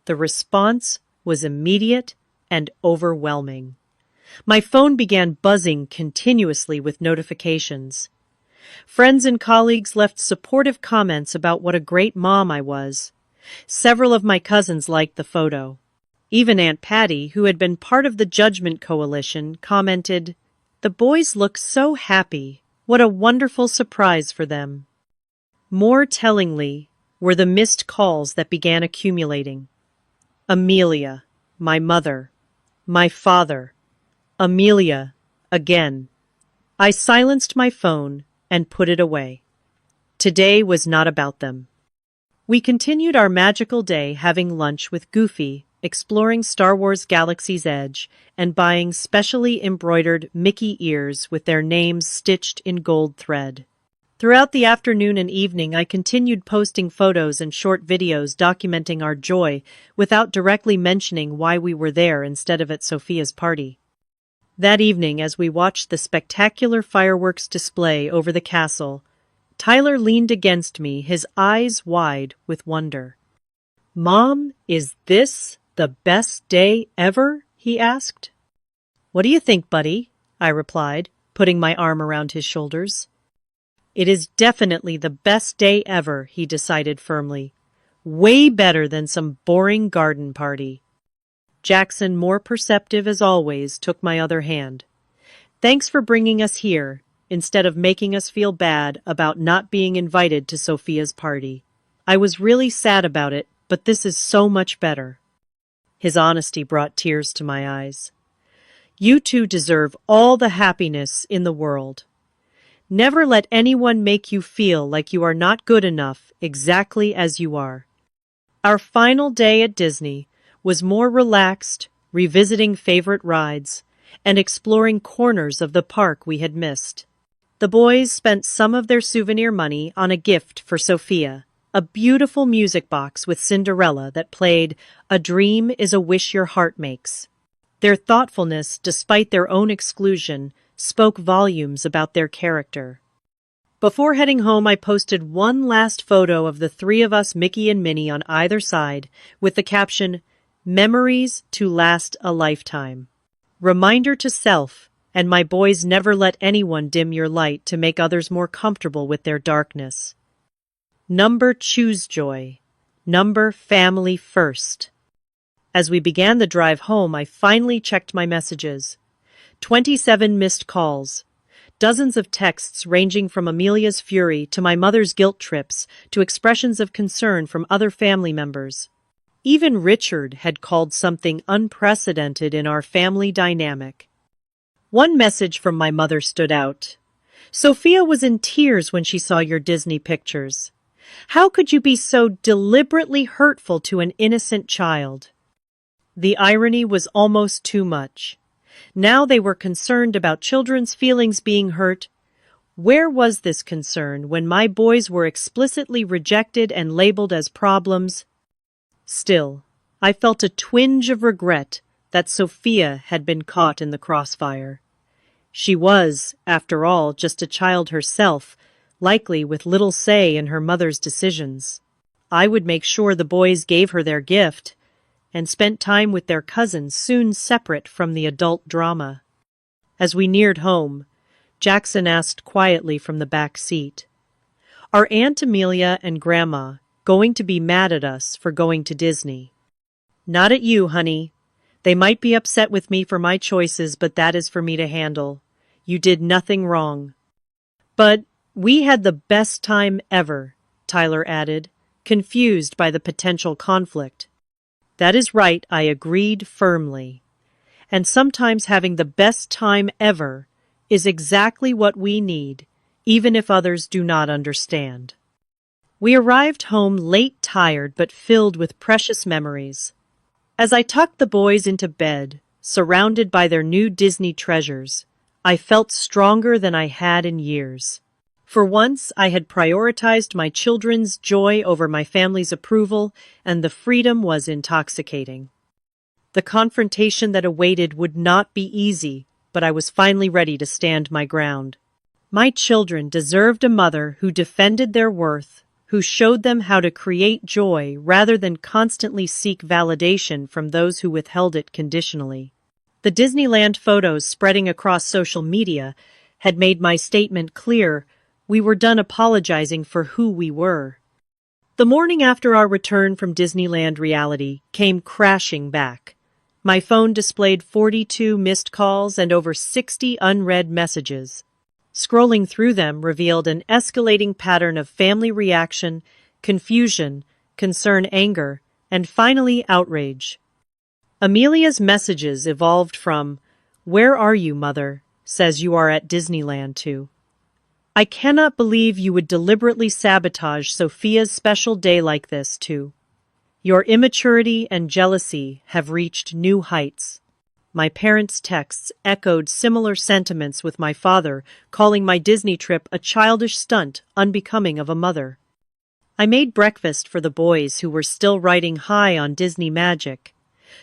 The response was immediate and overwhelming. My phone began buzzing continuously with notifications. Friends and colleagues left supportive comments about what a great mom I was. Several of my cousins liked the photo. Even Aunt Patty, who had been part of the Judgment Coalition, commented, "The boys look so happy. What a wonderful surprise for them." More tellingly were the missed calls that began accumulating. Amelia, my mother, my father, Amelia, again. I silenced my phone and put it away. Today was not about them. We continued our magical day having lunch with Goofy, exploring Star Wars Galaxy's Edge, and buying specially embroidered Mickey ears with their names stitched in gold thread. Throughout the afternoon and evening, I continued posting photos and short videos documenting our joy without directly mentioning why we were there instead of at Sophia's party. That evening, as we watched the spectacular fireworks display over the castle, Tyler leaned against me, his eyes wide with wonder. "Mom, is this the best day ever?" he asked. "What do you think, buddy?" I replied, putting my arm around his shoulders. "It is definitely the best day ever," he decided firmly. "Way better than some boring garden party." Jackson, more perceptive as always, took my other hand. "Thanks for bringing us here, instead of making us feel bad about not being invited to Sophia's party. I was really sad about it, but this is so much better." His honesty brought tears to my eyes. "You two deserve all the happiness in the world. Never let anyone make you feel like you are not good enough exactly as you are." Our final day at Disney was more relaxed, revisiting favorite rides, and exploring corners of the park we had missed. The boys spent some of their souvenir money on a gift for Sophia, a beautiful music box with Cinderella that played "A Dream is a Wish Your Heart Makes." Their thoughtfulness, despite their own exclusion, spoke volumes about their character. Before heading home, I posted one last photo of the three of us, Mickey and Minnie, on either side, with the caption, "Memories to last a lifetime." Reminder to self, and my boys, never let anyone dim your light to make others more comfortable with their darkness. Number, choose joy. Number, family first. As we began the drive home, I finally checked my messages. 27 missed calls. Dozens of texts ranging from Amelia's fury to my mother's guilt trips to expressions of concern from other family members. Even Richard had called something unprecedented in our family dynamic. One message from my mother stood out. Sophia was in tears when she saw your Disney pictures. How could you be so deliberately hurtful to an innocent child? The irony was almost too much. Now they were concerned about children's feelings being hurt. Where was this concern when my boys were explicitly rejected and labeled as problems? Still, I felt a twinge of regret that Sophia had been caught in the crossfire. She was, after all, just a child herself, likely with little say in her mother's decisions. I would make sure the boys gave her their gift and spent time with their cousins soon separate from the adult drama. As we neared home, Jackson asked quietly from the back seat, "Are Aunt Amelia and Grandma going to be mad at us for going to Disney?" "Not at you, honey. They might be upset with me for my choices, but that is for me to handle. You did nothing wrong." "But we had the best time ever," Tyler added, confused by the potential conflict. "That is right," I agreed firmly. "And sometimes having the best time ever is exactly what we need, even if others do not understand." We arrived home late, tired, but filled with precious memories. As I tucked the boys into bed, surrounded by their new Disney treasures, I felt stronger than I had in years. For once, I had prioritized my children's joy over my family's approval, and the freedom was intoxicating. The confrontation that awaited would not be easy, but I was finally ready to stand my ground. My children deserved a mother who defended their worth, who showed them how to create joy rather than constantly seek validation from those who withheld it conditionally. The Disneyland photos spreading across social media had made my statement clear. We were done apologizing for who we were. The morning after our return from Disneyland, reality came crashing back. My phone displayed 42 missed calls and over 60 unread messages. Scrolling through them revealed an escalating pattern of family reaction, confusion, concern, anger, and finally outrage. Amelia's messages evolved from, "Where are you, Mother? Says you are at Disneyland," to, "I cannot believe you would deliberately sabotage Sophia's special day like this," to, "Your immaturity and jealousy have reached new heights." My parents' texts echoed similar sentiments, with my father calling my Disney trip a childish stunt unbecoming of a mother. I made breakfast for the boys who were still riding high on Disney magic,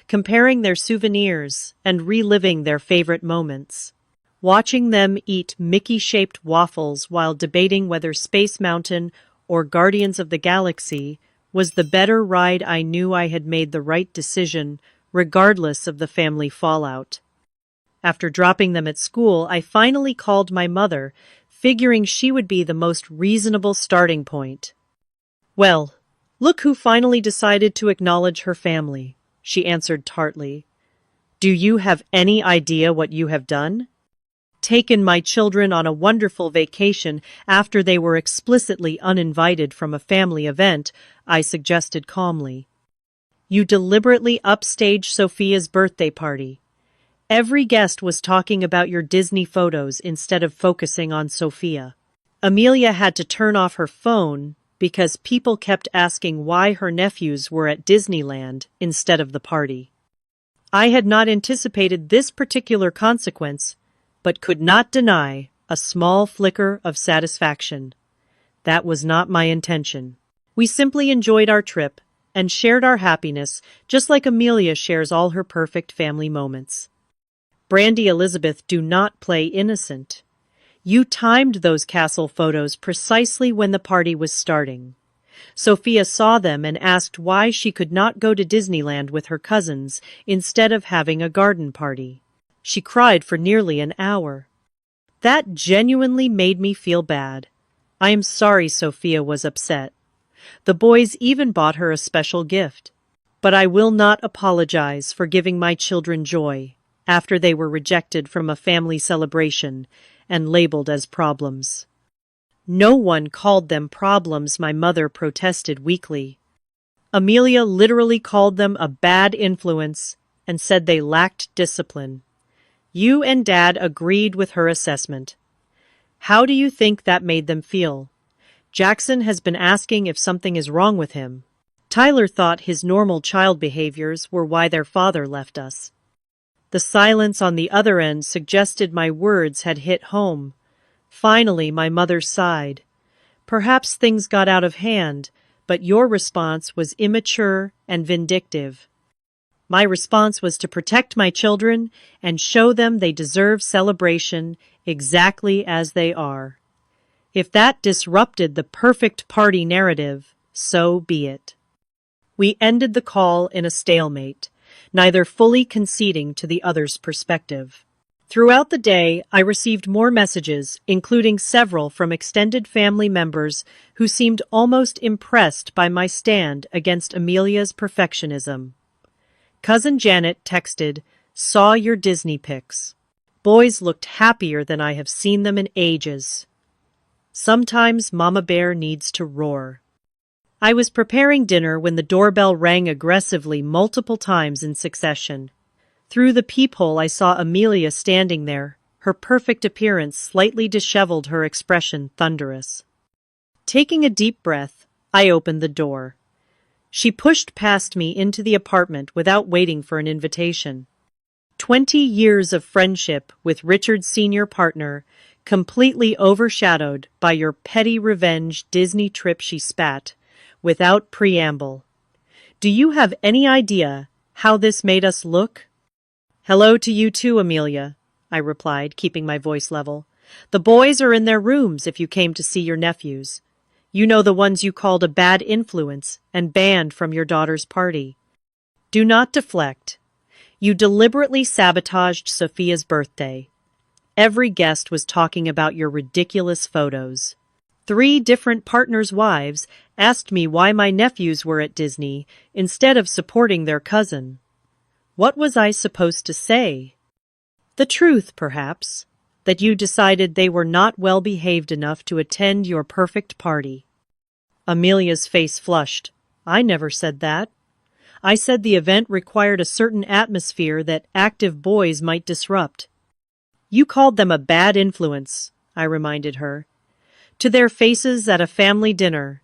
comparing their souvenirs and reliving their favorite moments. Watching them eat Mickey-shaped waffles while debating whether Space Mountain or Guardians of the Galaxy was the better ride, I knew I had made the right decision, regardless of the family fallout. After dropping them at school, I finally called my mother, figuring she would be the most reasonable starting point. "Well, look who finally decided to acknowledge her family," she answered tartly. "Do you have any idea what you have done?" "Taken my children on a wonderful vacation after they were explicitly uninvited from a family event," I suggested calmly. "You deliberately upstaged Sophia's birthday party. Every guest was talking about your Disney photos instead of focusing on Sophia. Amelia had to turn off her phone because people kept asking why her nephews were at Disneyland instead of the party. I had not anticipated this particular consequence, but could not deny a small flicker of satisfaction. That was not my intention. We simply enjoyed our trip and shared our happiness, just like Amelia shares all her perfect family moments. Brandy Elizabeth, do not play innocent. You timed those castle photos precisely when the party was starting. Sophia saw them and asked why she could not go to Disneyland with her cousins instead of having a garden party. She cried for nearly an hour. That genuinely made me feel bad. I am sorry Sophia was upset. The boys even bought her a special gift. But I will not apologize for giving my children joy after they were rejected from a family celebration and labeled as problems. No one called them problems, my mother protested weakly. Amelia literally called them a bad influence and said they lacked discipline. You and Dad agreed with her assessment. How do you think that made them feel? Jackson has been asking if something is wrong with him. Tyler thought his normal child behaviors were why their father left us. The silence on the other end suggested my words had hit home. Finally, my mother sighed. Perhaps things got out of hand, but your response was immature and vindictive. My response was to protect my children and show them they deserve celebration exactly as they are. If that disrupted the perfect party narrative, so be it. We ended the call in a stalemate, neither fully conceding to the other's perspective. Throughout the day, I received more messages, including several from extended family members who seemed almost impressed by my stand against Amelia's perfectionism. Cousin Janet texted, "Saw your Disney pics. Boys looked happier than I have seen them in ages." Sometimes Mama Bear needs to roar. I was preparing dinner when the doorbell rang aggressively multiple times in succession. Through the peephole I saw Amelia standing there, her perfect appearance slightly disheveled, her expression thunderous. Taking a deep breath, I opened the door. She pushed past me into the apartment without waiting for an invitation. 20 years of friendship with Richard's senior partner, completely overshadowed by your petty revenge Disney trip, she spat, without preamble. Do you have any idea how this made us look? Hello to you too, Amelia, I replied, keeping my voice level. The boys are in their rooms if you came to see your nephews. You know, the ones you called a bad influence and banned from your daughter's party. Do not deflect. You deliberately sabotaged Sophia's birthday. Every guest was talking about your ridiculous photos. 3 different partners' wives asked me why my nephews were at Disney instead of supporting their cousin. What was I supposed to say? The truth, perhaps, that you decided they were not well behaved enough to attend your perfect party. Amelia's face flushed. I never said that. I said the event required a certain atmosphere that active boys might disrupt. You called them a bad influence, I reminded her. To their faces at a family dinner.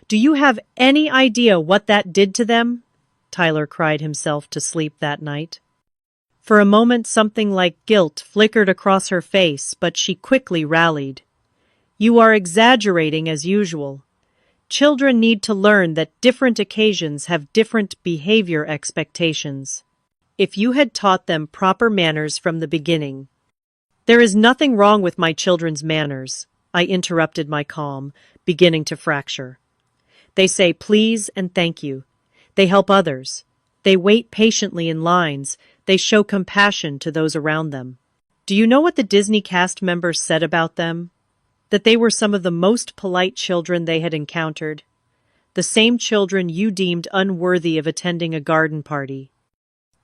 Do you have any idea what that did to them? Tyler cried himself to sleep that night. For a moment something like guilt flickered across her face, but she quickly rallied. You are exaggerating as usual. Children need to learn that different occasions have different behavior expectations. If you had taught them proper manners from the beginning. There is nothing wrong with my children's manners, I interrupted my calm, beginning to fracture. They say please and thank you. They help others. They wait patiently in lines. They show compassion to those around them. Do you know what the Disney cast members said about them? That they were some of the most polite children they had encountered. The same children you deemed unworthy of attending a garden party.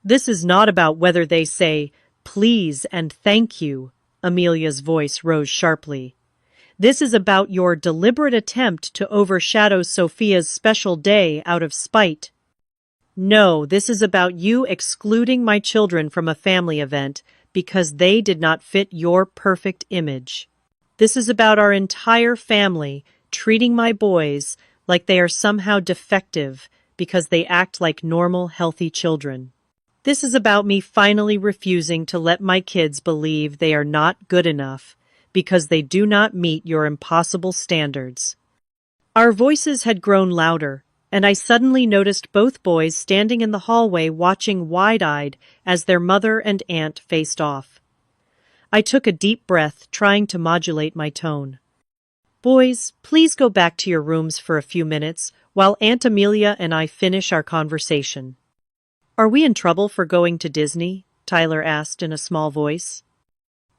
This is not about whether they say please and thank you, Amelia's voice rose sharply. This is about your deliberate attempt to overshadow Sophia's special day out of spite. No, this is about you excluding my children from a family event because they did not fit your perfect image. This is about our entire family treating my boys like they are somehow defective because they act like normal, healthy children. This is about me finally refusing to let my kids believe they are not good enough because they do not meet your impossible standards. Our voices had grown louder, and I suddenly noticed both boys standing in the hallway watching wide-eyed as their mother and aunt faced off. I took a deep breath, trying to modulate my tone. Boys, please go back to your rooms for a few minutes while Aunt Amelia and I finish our conversation. Are we in trouble for going to Disney? Tyler asked in a small voice.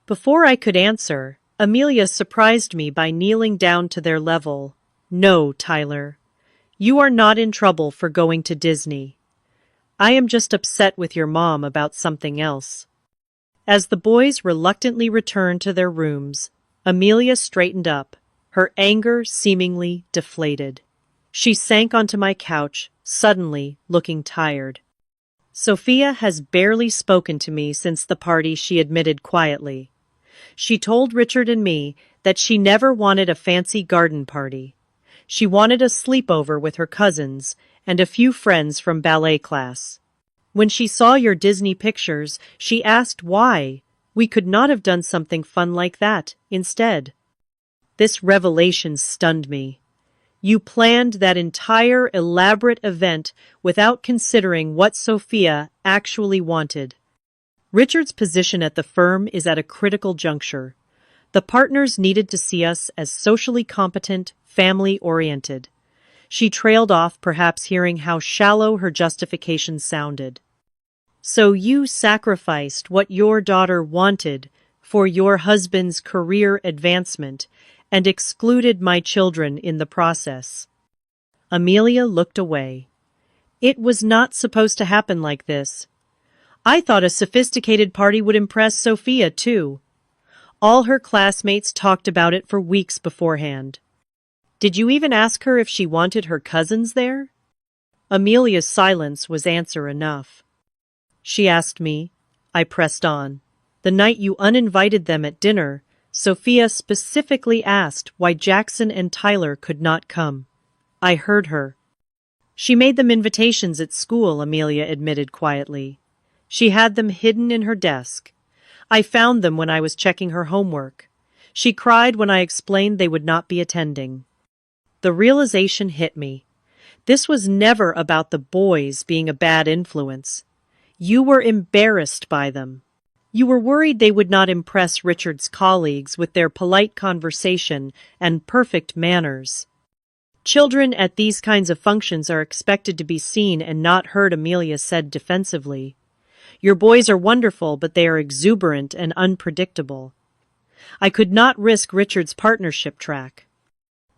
Before I could answer, Amelia surprised me by kneeling down to their level. No, Tyler. You are not in trouble for going to Disney. I am just upset with your mom about something else. As the boys reluctantly returned to their rooms, Amelia straightened up, her anger seemingly deflated. She sank onto my couch, suddenly looking tired. Sophia has barely spoken to me since the party, she admitted quietly. She told Richard and me that she never wanted a fancy garden party. She wanted a sleepover with her cousins and a few friends from ballet class. When she saw your Disney pictures, she asked why we could not have done something fun like that instead. This revelation stunned me. You planned that entire elaborate event without considering what Sophia actually wanted. Richard's position at the firm is at a critical juncture. The partners needed to see us as socially competent, family-oriented. She trailed off, perhaps hearing how shallow her justification sounded. So you sacrificed what your daughter wanted for your husband's career advancement and excluded my children in the process. Amelia looked away. It was not supposed to happen like this. I thought a sophisticated party would impress Sophia, too. All her classmates talked about it for weeks beforehand. Did you even ask her if she wanted her cousins there? Amelia's silence was answer enough. She asked me. I pressed on. The night you uninvited them at dinner, Sophia specifically asked why Jackson and Tyler could not come. I heard her. She made them invitations at school, Amelia admitted quietly. She had them hidden in her desk. I found them when I was checking her homework. She cried when I explained they would not be attending. The realization hit me. This was never about the boys being a bad influence. You were embarrassed by them. You were worried they would not impress Richard's colleagues with their polite conversation and perfect manners. Children at these kinds of functions are expected to be seen and not heard, Amelia said defensively. Your boys are wonderful, but they are exuberant and unpredictable. I could not risk Richard's partnership track.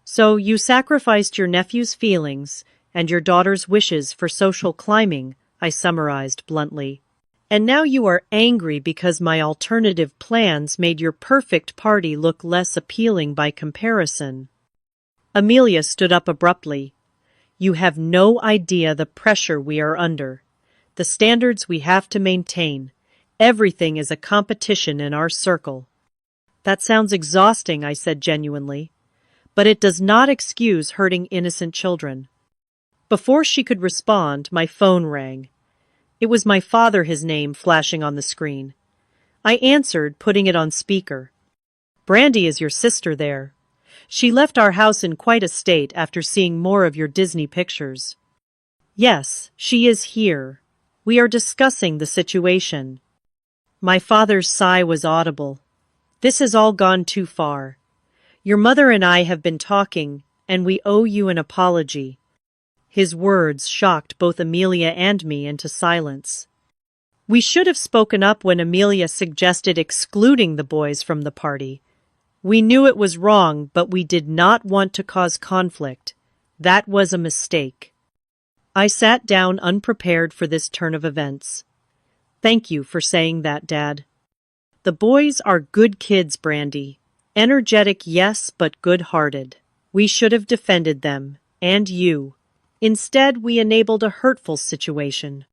So you sacrificed your nephew's feelings and your daughter's wishes for social climbing, I summarized bluntly. And now you are angry because my alternative plans made your perfect party look less appealing by comparison. Amelia stood up abruptly. You have no idea the pressure we are under, the standards we have to maintain. Everything is a competition in our circle. That sounds exhausting, I said genuinely. But it does not excuse hurting innocent children. Before she could respond, my phone rang. It was my father, his name flashing on the screen. I answered, putting it on speaker. Brandy is your sister there. She left our house in quite a state after seeing more of your Disney pictures. Yes, she is here. We are discussing the situation. My father's sigh was audible. This has all gone too far. Your mother and I have been talking, and we owe you an apology. His words shocked both Amelia and me into silence. We should have spoken up when Amelia suggested excluding the boys from the party. We knew it was wrong, but we did not want to cause conflict. That was a mistake. I sat down unprepared for this turn of events. Thank you for saying that, Dad. The boys are good kids, Brandy. Energetic, yes, but good-hearted. We should have defended them, and you. Instead, we enabled a hurtful situation.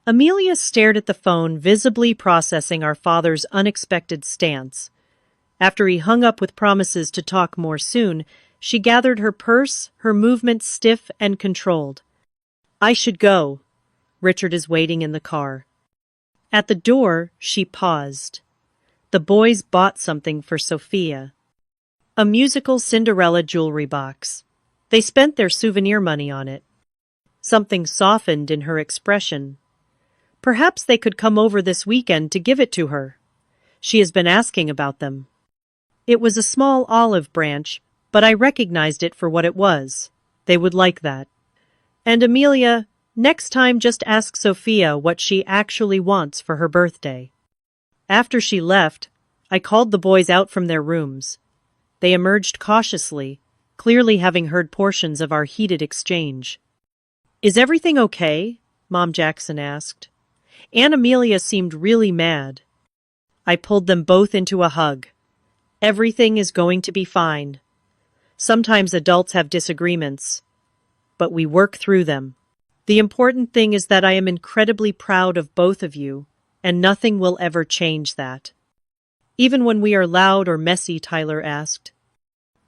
Amelia stared at the phone, visibly processing our father's unexpected stance. After he hung up with promises to talk more soon, she gathered her purse, her movements stiff and controlled. I should go. Richard is waiting in the car. At the door, she paused. The boys bought something for Sophia. A musical Cinderella jewelry box. They spent their souvenir money on it. Something softened in her expression. Perhaps they could come over this weekend to give it to her. She has been asking about them. It was a small olive branch, but I recognized it for what it was. They would like that. And Amelia, next time just ask Sophia what she actually wants for her birthday. After she left, I called the boys out from their rooms. They emerged cautiously, clearly having heard portions of our heated exchange. Is everything okay? Mom Jackson asked. Aunt Amelia seemed really mad. I pulled them both into a hug. Everything is going to be fine. Sometimes adults have disagreements, but we work through them. The important thing is that I am incredibly proud of both of you, and nothing will ever change that. Even when we are loud or messy, Tyler asked.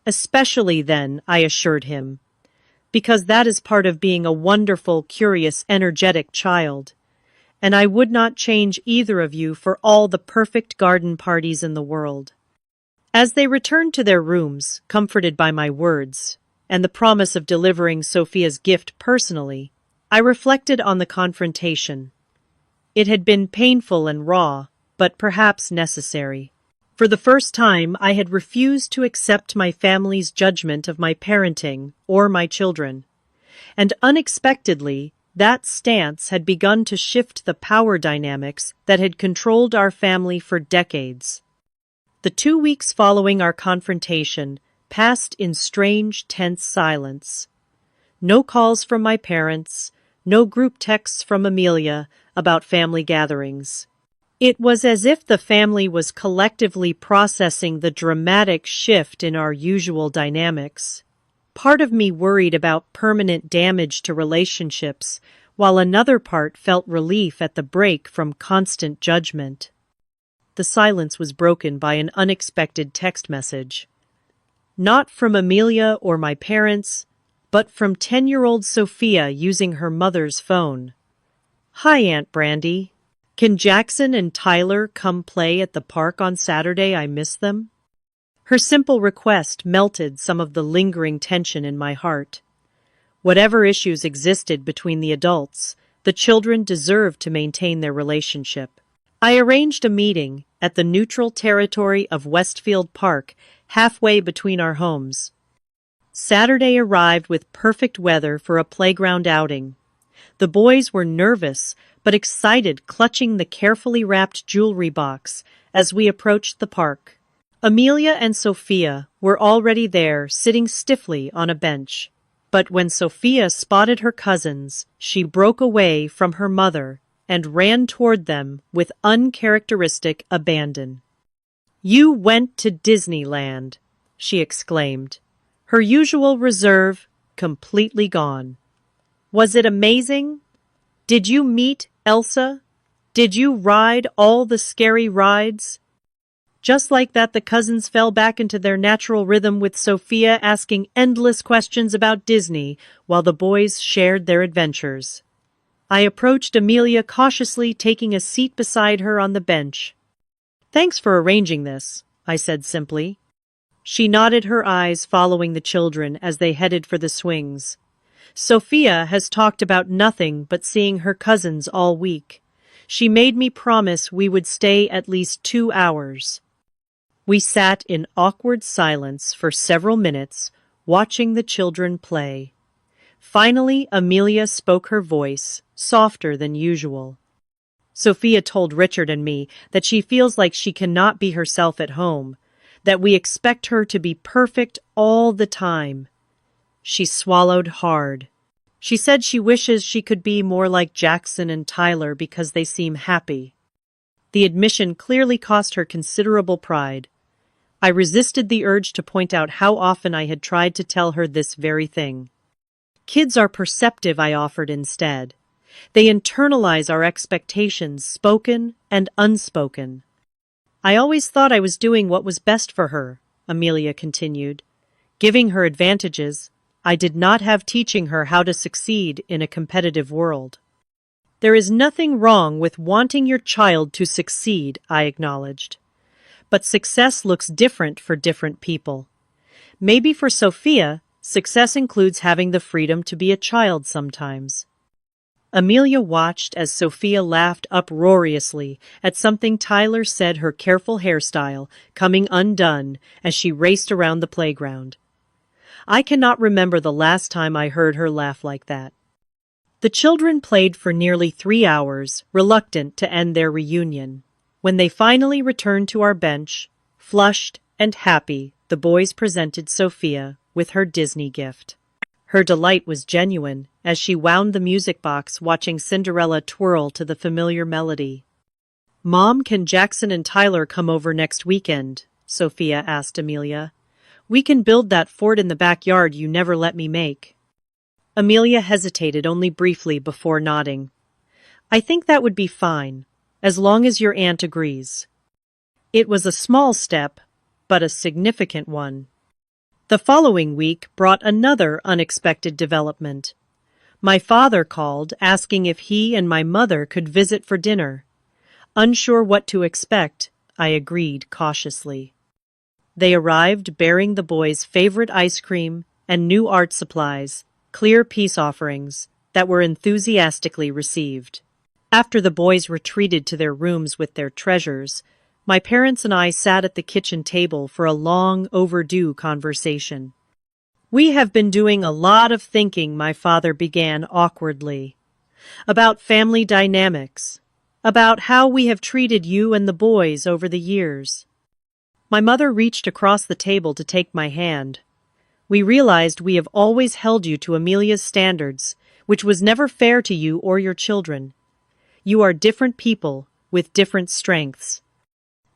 Especially then, I assured him, because that is part of being a wonderful, curious, energetic child. And I would not change either of you for all the perfect garden parties in the world. As they returned to their rooms, comforted by my words, and the promise of delivering Sophia's gift personally, I reflected on the confrontation. It had been painful and raw, but perhaps necessary. For the first time, I had refused to accept my family's judgment of my parenting or my children. And unexpectedly, that stance had begun to shift the power dynamics that had controlled our family for decades. The 2 weeks following our confrontation passed in strange, tense silence. No calls from my parents, no group texts from Amelia about family gatherings. It was as if the family was collectively processing the dramatic shift in our usual dynamics. Part of me worried about permanent damage to relationships, while another part felt relief at the break from constant judgment. The silence was broken by an unexpected text message. Not from Amelia or my parents, but from 10-year-old Sophia using her mother's phone. Hi, Aunt Brandy. Can Jackson and Tyler come play at the park on Saturday? I miss them. Her simple request melted some of the lingering tension in my heart. Whatever issues existed between the adults, the children deserved to maintain their relationship. I arranged a meeting at the neutral territory of Westfield Park, halfway between our homes. Saturday arrived with perfect weather for a playground outing. The boys were nervous but excited, clutching the carefully wrapped jewelry box as we approached the park. Amelia and Sophia were already there, sitting stiffly on a bench. But when Sophia spotted her cousins, she broke away from her mother and ran toward them with uncharacteristic abandon. "You went to Disneyland," she exclaimed, her usual reserve completely gone. "Was it amazing? Did you meet Elsa? Did you ride all the scary rides?" Just like that, the cousins fell back into their natural rhythm, with Sophia asking endless questions about Disney while the boys shared their adventures. I approached Amelia cautiously, taking a seat beside her on the bench. "Thanks for arranging this," I said simply. She nodded, her eyes following the children as they headed for the swings. "Sophia has talked about nothing but seeing her cousins all week. She made me promise we would stay at least 2 hours. We sat in awkward silence for several minutes, watching the children play. Finally, Amelia spoke, her voice softer than usual. "Sophia told Richard and me that she feels like she cannot be herself at home, that we expect her to be perfect all the time." She swallowed hard. She said she wishes she could be more like Jackson and Tyler because they seem happy. The admission clearly cost her considerable pride. I resisted the urge to point out how often I had tried to tell her this very thing. "Kids are perceptive," I offered instead. "They internalize our expectations, spoken and unspoken." "I always thought I was doing what was best for her," Amelia continued. "Giving her advantages. I did not have teaching her how to succeed in a competitive world." "There is nothing wrong with wanting your child to succeed," I acknowledged. "But success looks different for different people. Maybe for Sophia, success includes having the freedom to be a child sometimes." Amelia watched as Sophia laughed uproariously at something Tyler said, her careful hairstyle coming undone as she raced around the playground. I cannot remember the last time I heard her laugh like that. The children played for nearly 3 hours, reluctant to end their reunion. When they finally returned to our bench, flushed and happy, the boys presented Sophia with her Disney gift. Her delight was genuine, as she wound the music box watching Cinderella twirl to the familiar melody. "Mom, can Jackson and Tyler come over next weekend?" Sophia asked Amelia. "We can build that fort in the backyard you never let me make." Amelia hesitated only briefly before nodding. "I think that would be fine, as long as your aunt agrees." It was a small step, but a significant one. The following week brought another unexpected development. My father called, asking if he and my mother could visit for dinner. Unsure what to expect, I agreed cautiously. They arrived bearing the boys' favorite ice cream and new art supplies, clear peace offerings that were enthusiastically received. After the boys retreated to their rooms with their treasures, my parents and I sat at the kitchen table for a long overdue conversation. "We have been doing a lot of thinking," my father began awkwardly, "about family dynamics, about how we have treated you and the boys over the years." My mother reached across the table to take my hand. "We realized we have always held you to Amelia's standards, which was never fair to you or your children. You are different people with different strengths.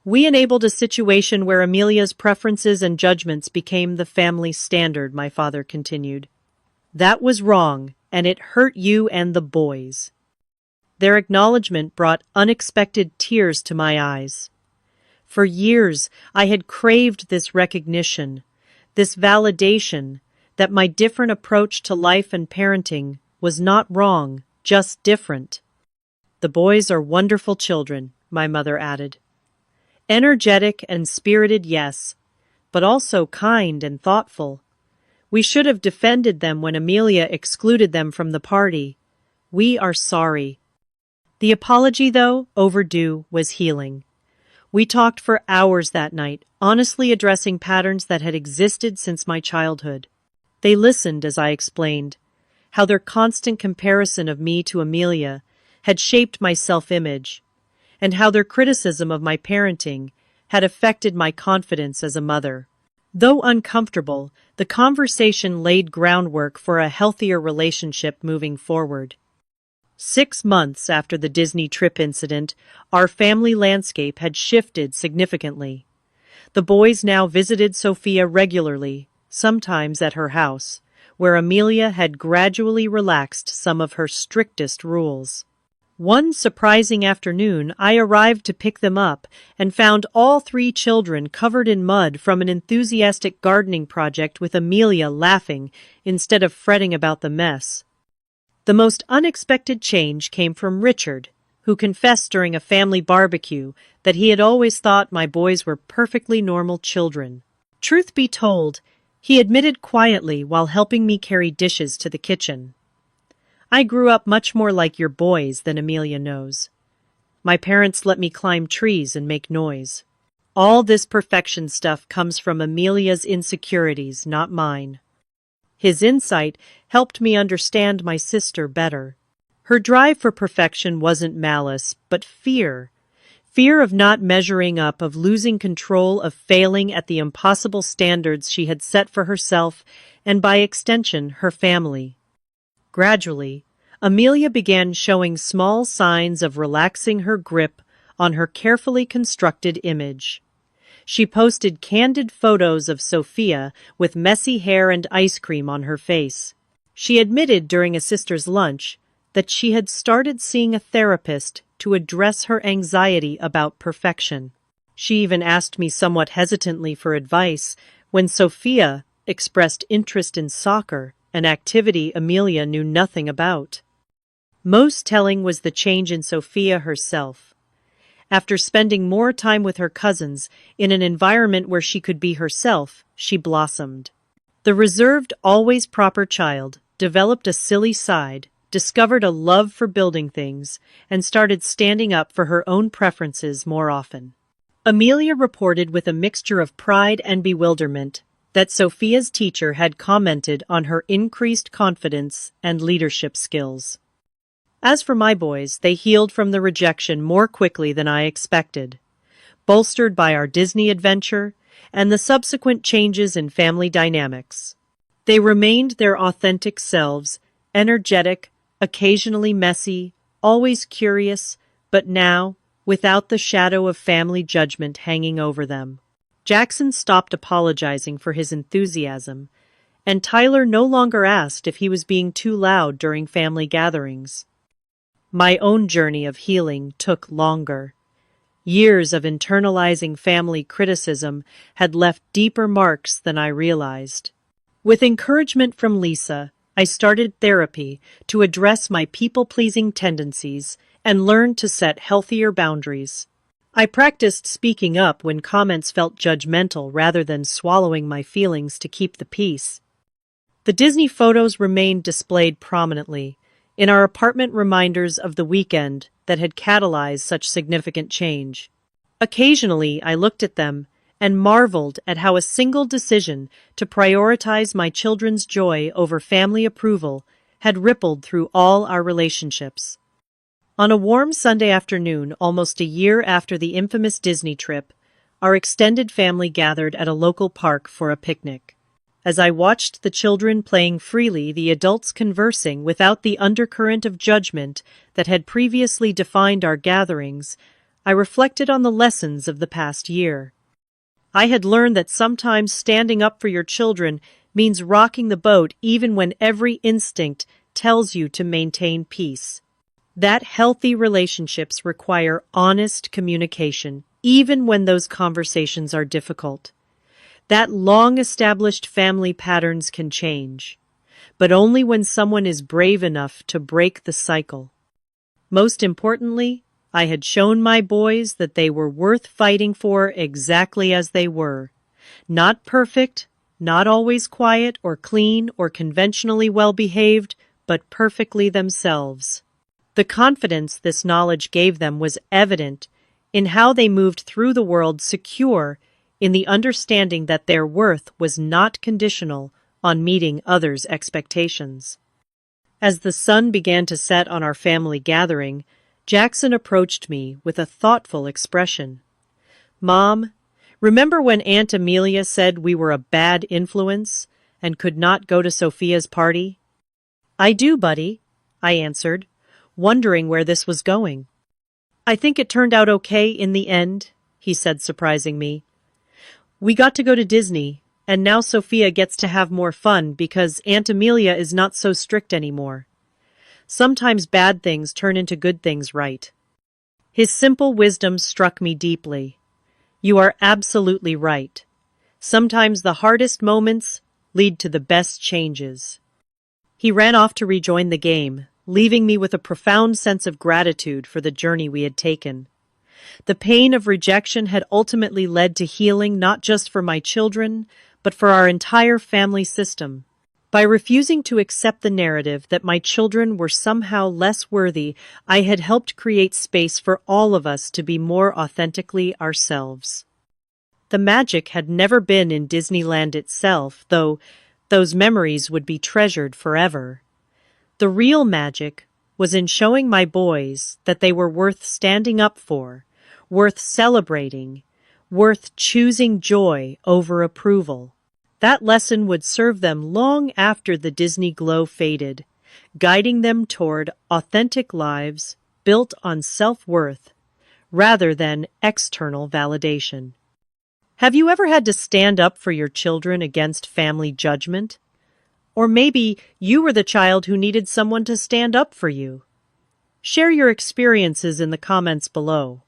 We enabled a situation where Amelia's preferences and judgments became the family standard," my father continued. "That was wrong, and it hurt you and the boys." Their acknowledgement brought unexpected tears to my eyes. For years, I had craved this recognition, this validation, that my different approach to life and parenting was not wrong, just different. "The boys are wonderful children," my mother added. "Energetic and spirited, yes, but also kind and thoughtful. We should have defended them when Amelia excluded them from the party. We are sorry." The apology, though overdue, was healing. We talked for hours that night, honestly addressing patterns that had existed since my childhood. They listened as I explained how their constant comparison of me to Amelia had shaped my self-image, and how their criticism of my parenting had affected my confidence as a mother. Though uncomfortable, the conversation laid groundwork for a healthier relationship moving forward. 6 months after the Disney trip incident, our family landscape had shifted significantly. The boys now visited Sophia regularly, sometimes at her house, where Amelia had gradually relaxed some of her strictest rules. One surprising afternoon, I arrived to pick them up and found all 3 children covered in mud from an enthusiastic gardening project, with Amelia laughing instead of fretting about the mess. The most unexpected change came from Richard, who confessed during a family barbecue that he had always thought my boys were perfectly normal children. Truth be told, he admitted quietly while helping me carry dishes to the kitchen. "I grew up much more like your boys than Amelia knows. My parents let me climb trees and make noise. All this perfection stuff comes from Amelia's insecurities, not mine." His insight helped me understand my sister better. Her drive for perfection wasn't malice, but fear. Fear of not measuring up, of losing control, of failing at the impossible standards she had set for herself and, by extension, her family. Gradually, Amelia began showing small signs of relaxing her grip on her carefully constructed image. She posted candid photos of Sophia with messy hair and ice cream on her face. She admitted during a sister's lunch that she had started seeing a therapist to address her anxiety about perfection. She even asked me somewhat hesitantly for advice when Sophia expressed interest in soccer, an activity Amelia knew nothing about. Most telling was the change in Sophia herself. After spending more time with her cousins in an environment where she could be herself, she blossomed. The reserved, always proper child developed a silly side, discovered a love for building things, and started standing up for her own preferences more often. Amelia reported with a mixture of pride and bewilderment that Sophia's teacher had commented on her increased confidence and leadership skills. As for my boys, they healed from the rejection more quickly than I expected, bolstered by our Disney adventure and the subsequent changes in family dynamics. They remained their authentic selves energetic, occasionally messy, always curious, but now, without the shadow of family judgment hanging over them. Jackson stopped apologizing for his enthusiasm, and Tyler no longer asked if he was being too loud during family gatherings. My own journey of healing took longer. Years of internalizing family criticism had left deeper marks than I realized. With encouragement from Lisa, I started therapy to address my people-pleasing tendencies and learn to set healthier boundaries. I practiced speaking up when comments felt judgmental rather than swallowing my feelings to keep the peace. The Disney photos remained displayed prominently in our apartment, reminders of the weekend that had catalyzed such significant change. Occasionally, I looked at them and marveled at how a single decision to prioritize my children's joy over family approval had rippled through all our relationships. On a warm Sunday afternoon, almost a year after the infamous Disney trip, our extended family gathered at a local park for a picnic. As I watched the children playing freely, the adults conversing without the undercurrent of judgment that had previously defined our gatherings, I reflected on the lessons of the past year. I had learned that sometimes standing up for your children means rocking the boat even when every instinct tells you to maintain peace. That healthy relationships require honest communication, even when those conversations are difficult. That long-established family patterns can change, but only when someone is brave enough to break the cycle. Most importantly, I had shown my boys that they were worth fighting for exactly as they were. Not perfect, not always quiet or clean or conventionally well-behaved, but perfectly themselves. The confidence this knowledge gave them was evident in how they moved through the world, secure in the understanding that their worth was not conditional on meeting others' expectations. As the sun began to set on our family gathering, Jackson approached me with a thoughtful expression. "Mom, remember when Aunt Amelia said we were a bad influence and could not go to Sophia's party?" "I do, buddy," I answered, wondering where this was going. "I think it turned out okay in the end," he said, surprising me. "We got to go to Disney, and now Sophia gets to have more fun because Aunt Amelia is not so strict anymore. Sometimes bad things turn into good things, right?" His simple wisdom struck me deeply. You are absolutely right. Sometimes the hardest moments lead to the best changes. He ran off to rejoin the game, leaving me with a profound sense of gratitude for the journey we had taken. The pain of rejection had ultimately led to healing not just for my children, but for our entire family system. By refusing to accept the narrative that my children were somehow less worthy, I had helped create space for all of us to be more authentically ourselves. The magic had never been in Disneyland itself, though those memories would be treasured forever. The real magic was in showing my boys that they were worth standing up for, worth celebrating, worth choosing joy over approval. That lesson would serve them long after the Disney glow faded, guiding them toward authentic lives built on self-worth rather than external validation. Have you ever had to stand up for your children against family judgment? Or maybe you were the child who needed someone to stand up for you. Share your experiences in the comments below.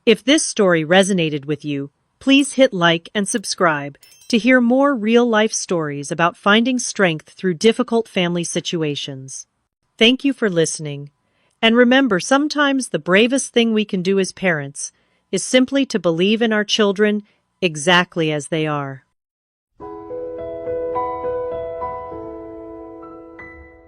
If this story resonated with you, please hit like and subscribe to hear more real-life stories about finding strength through difficult family situations. Thank you for listening. And remember, sometimes the bravest thing we can do as parents is simply to believe in our children exactly as they are.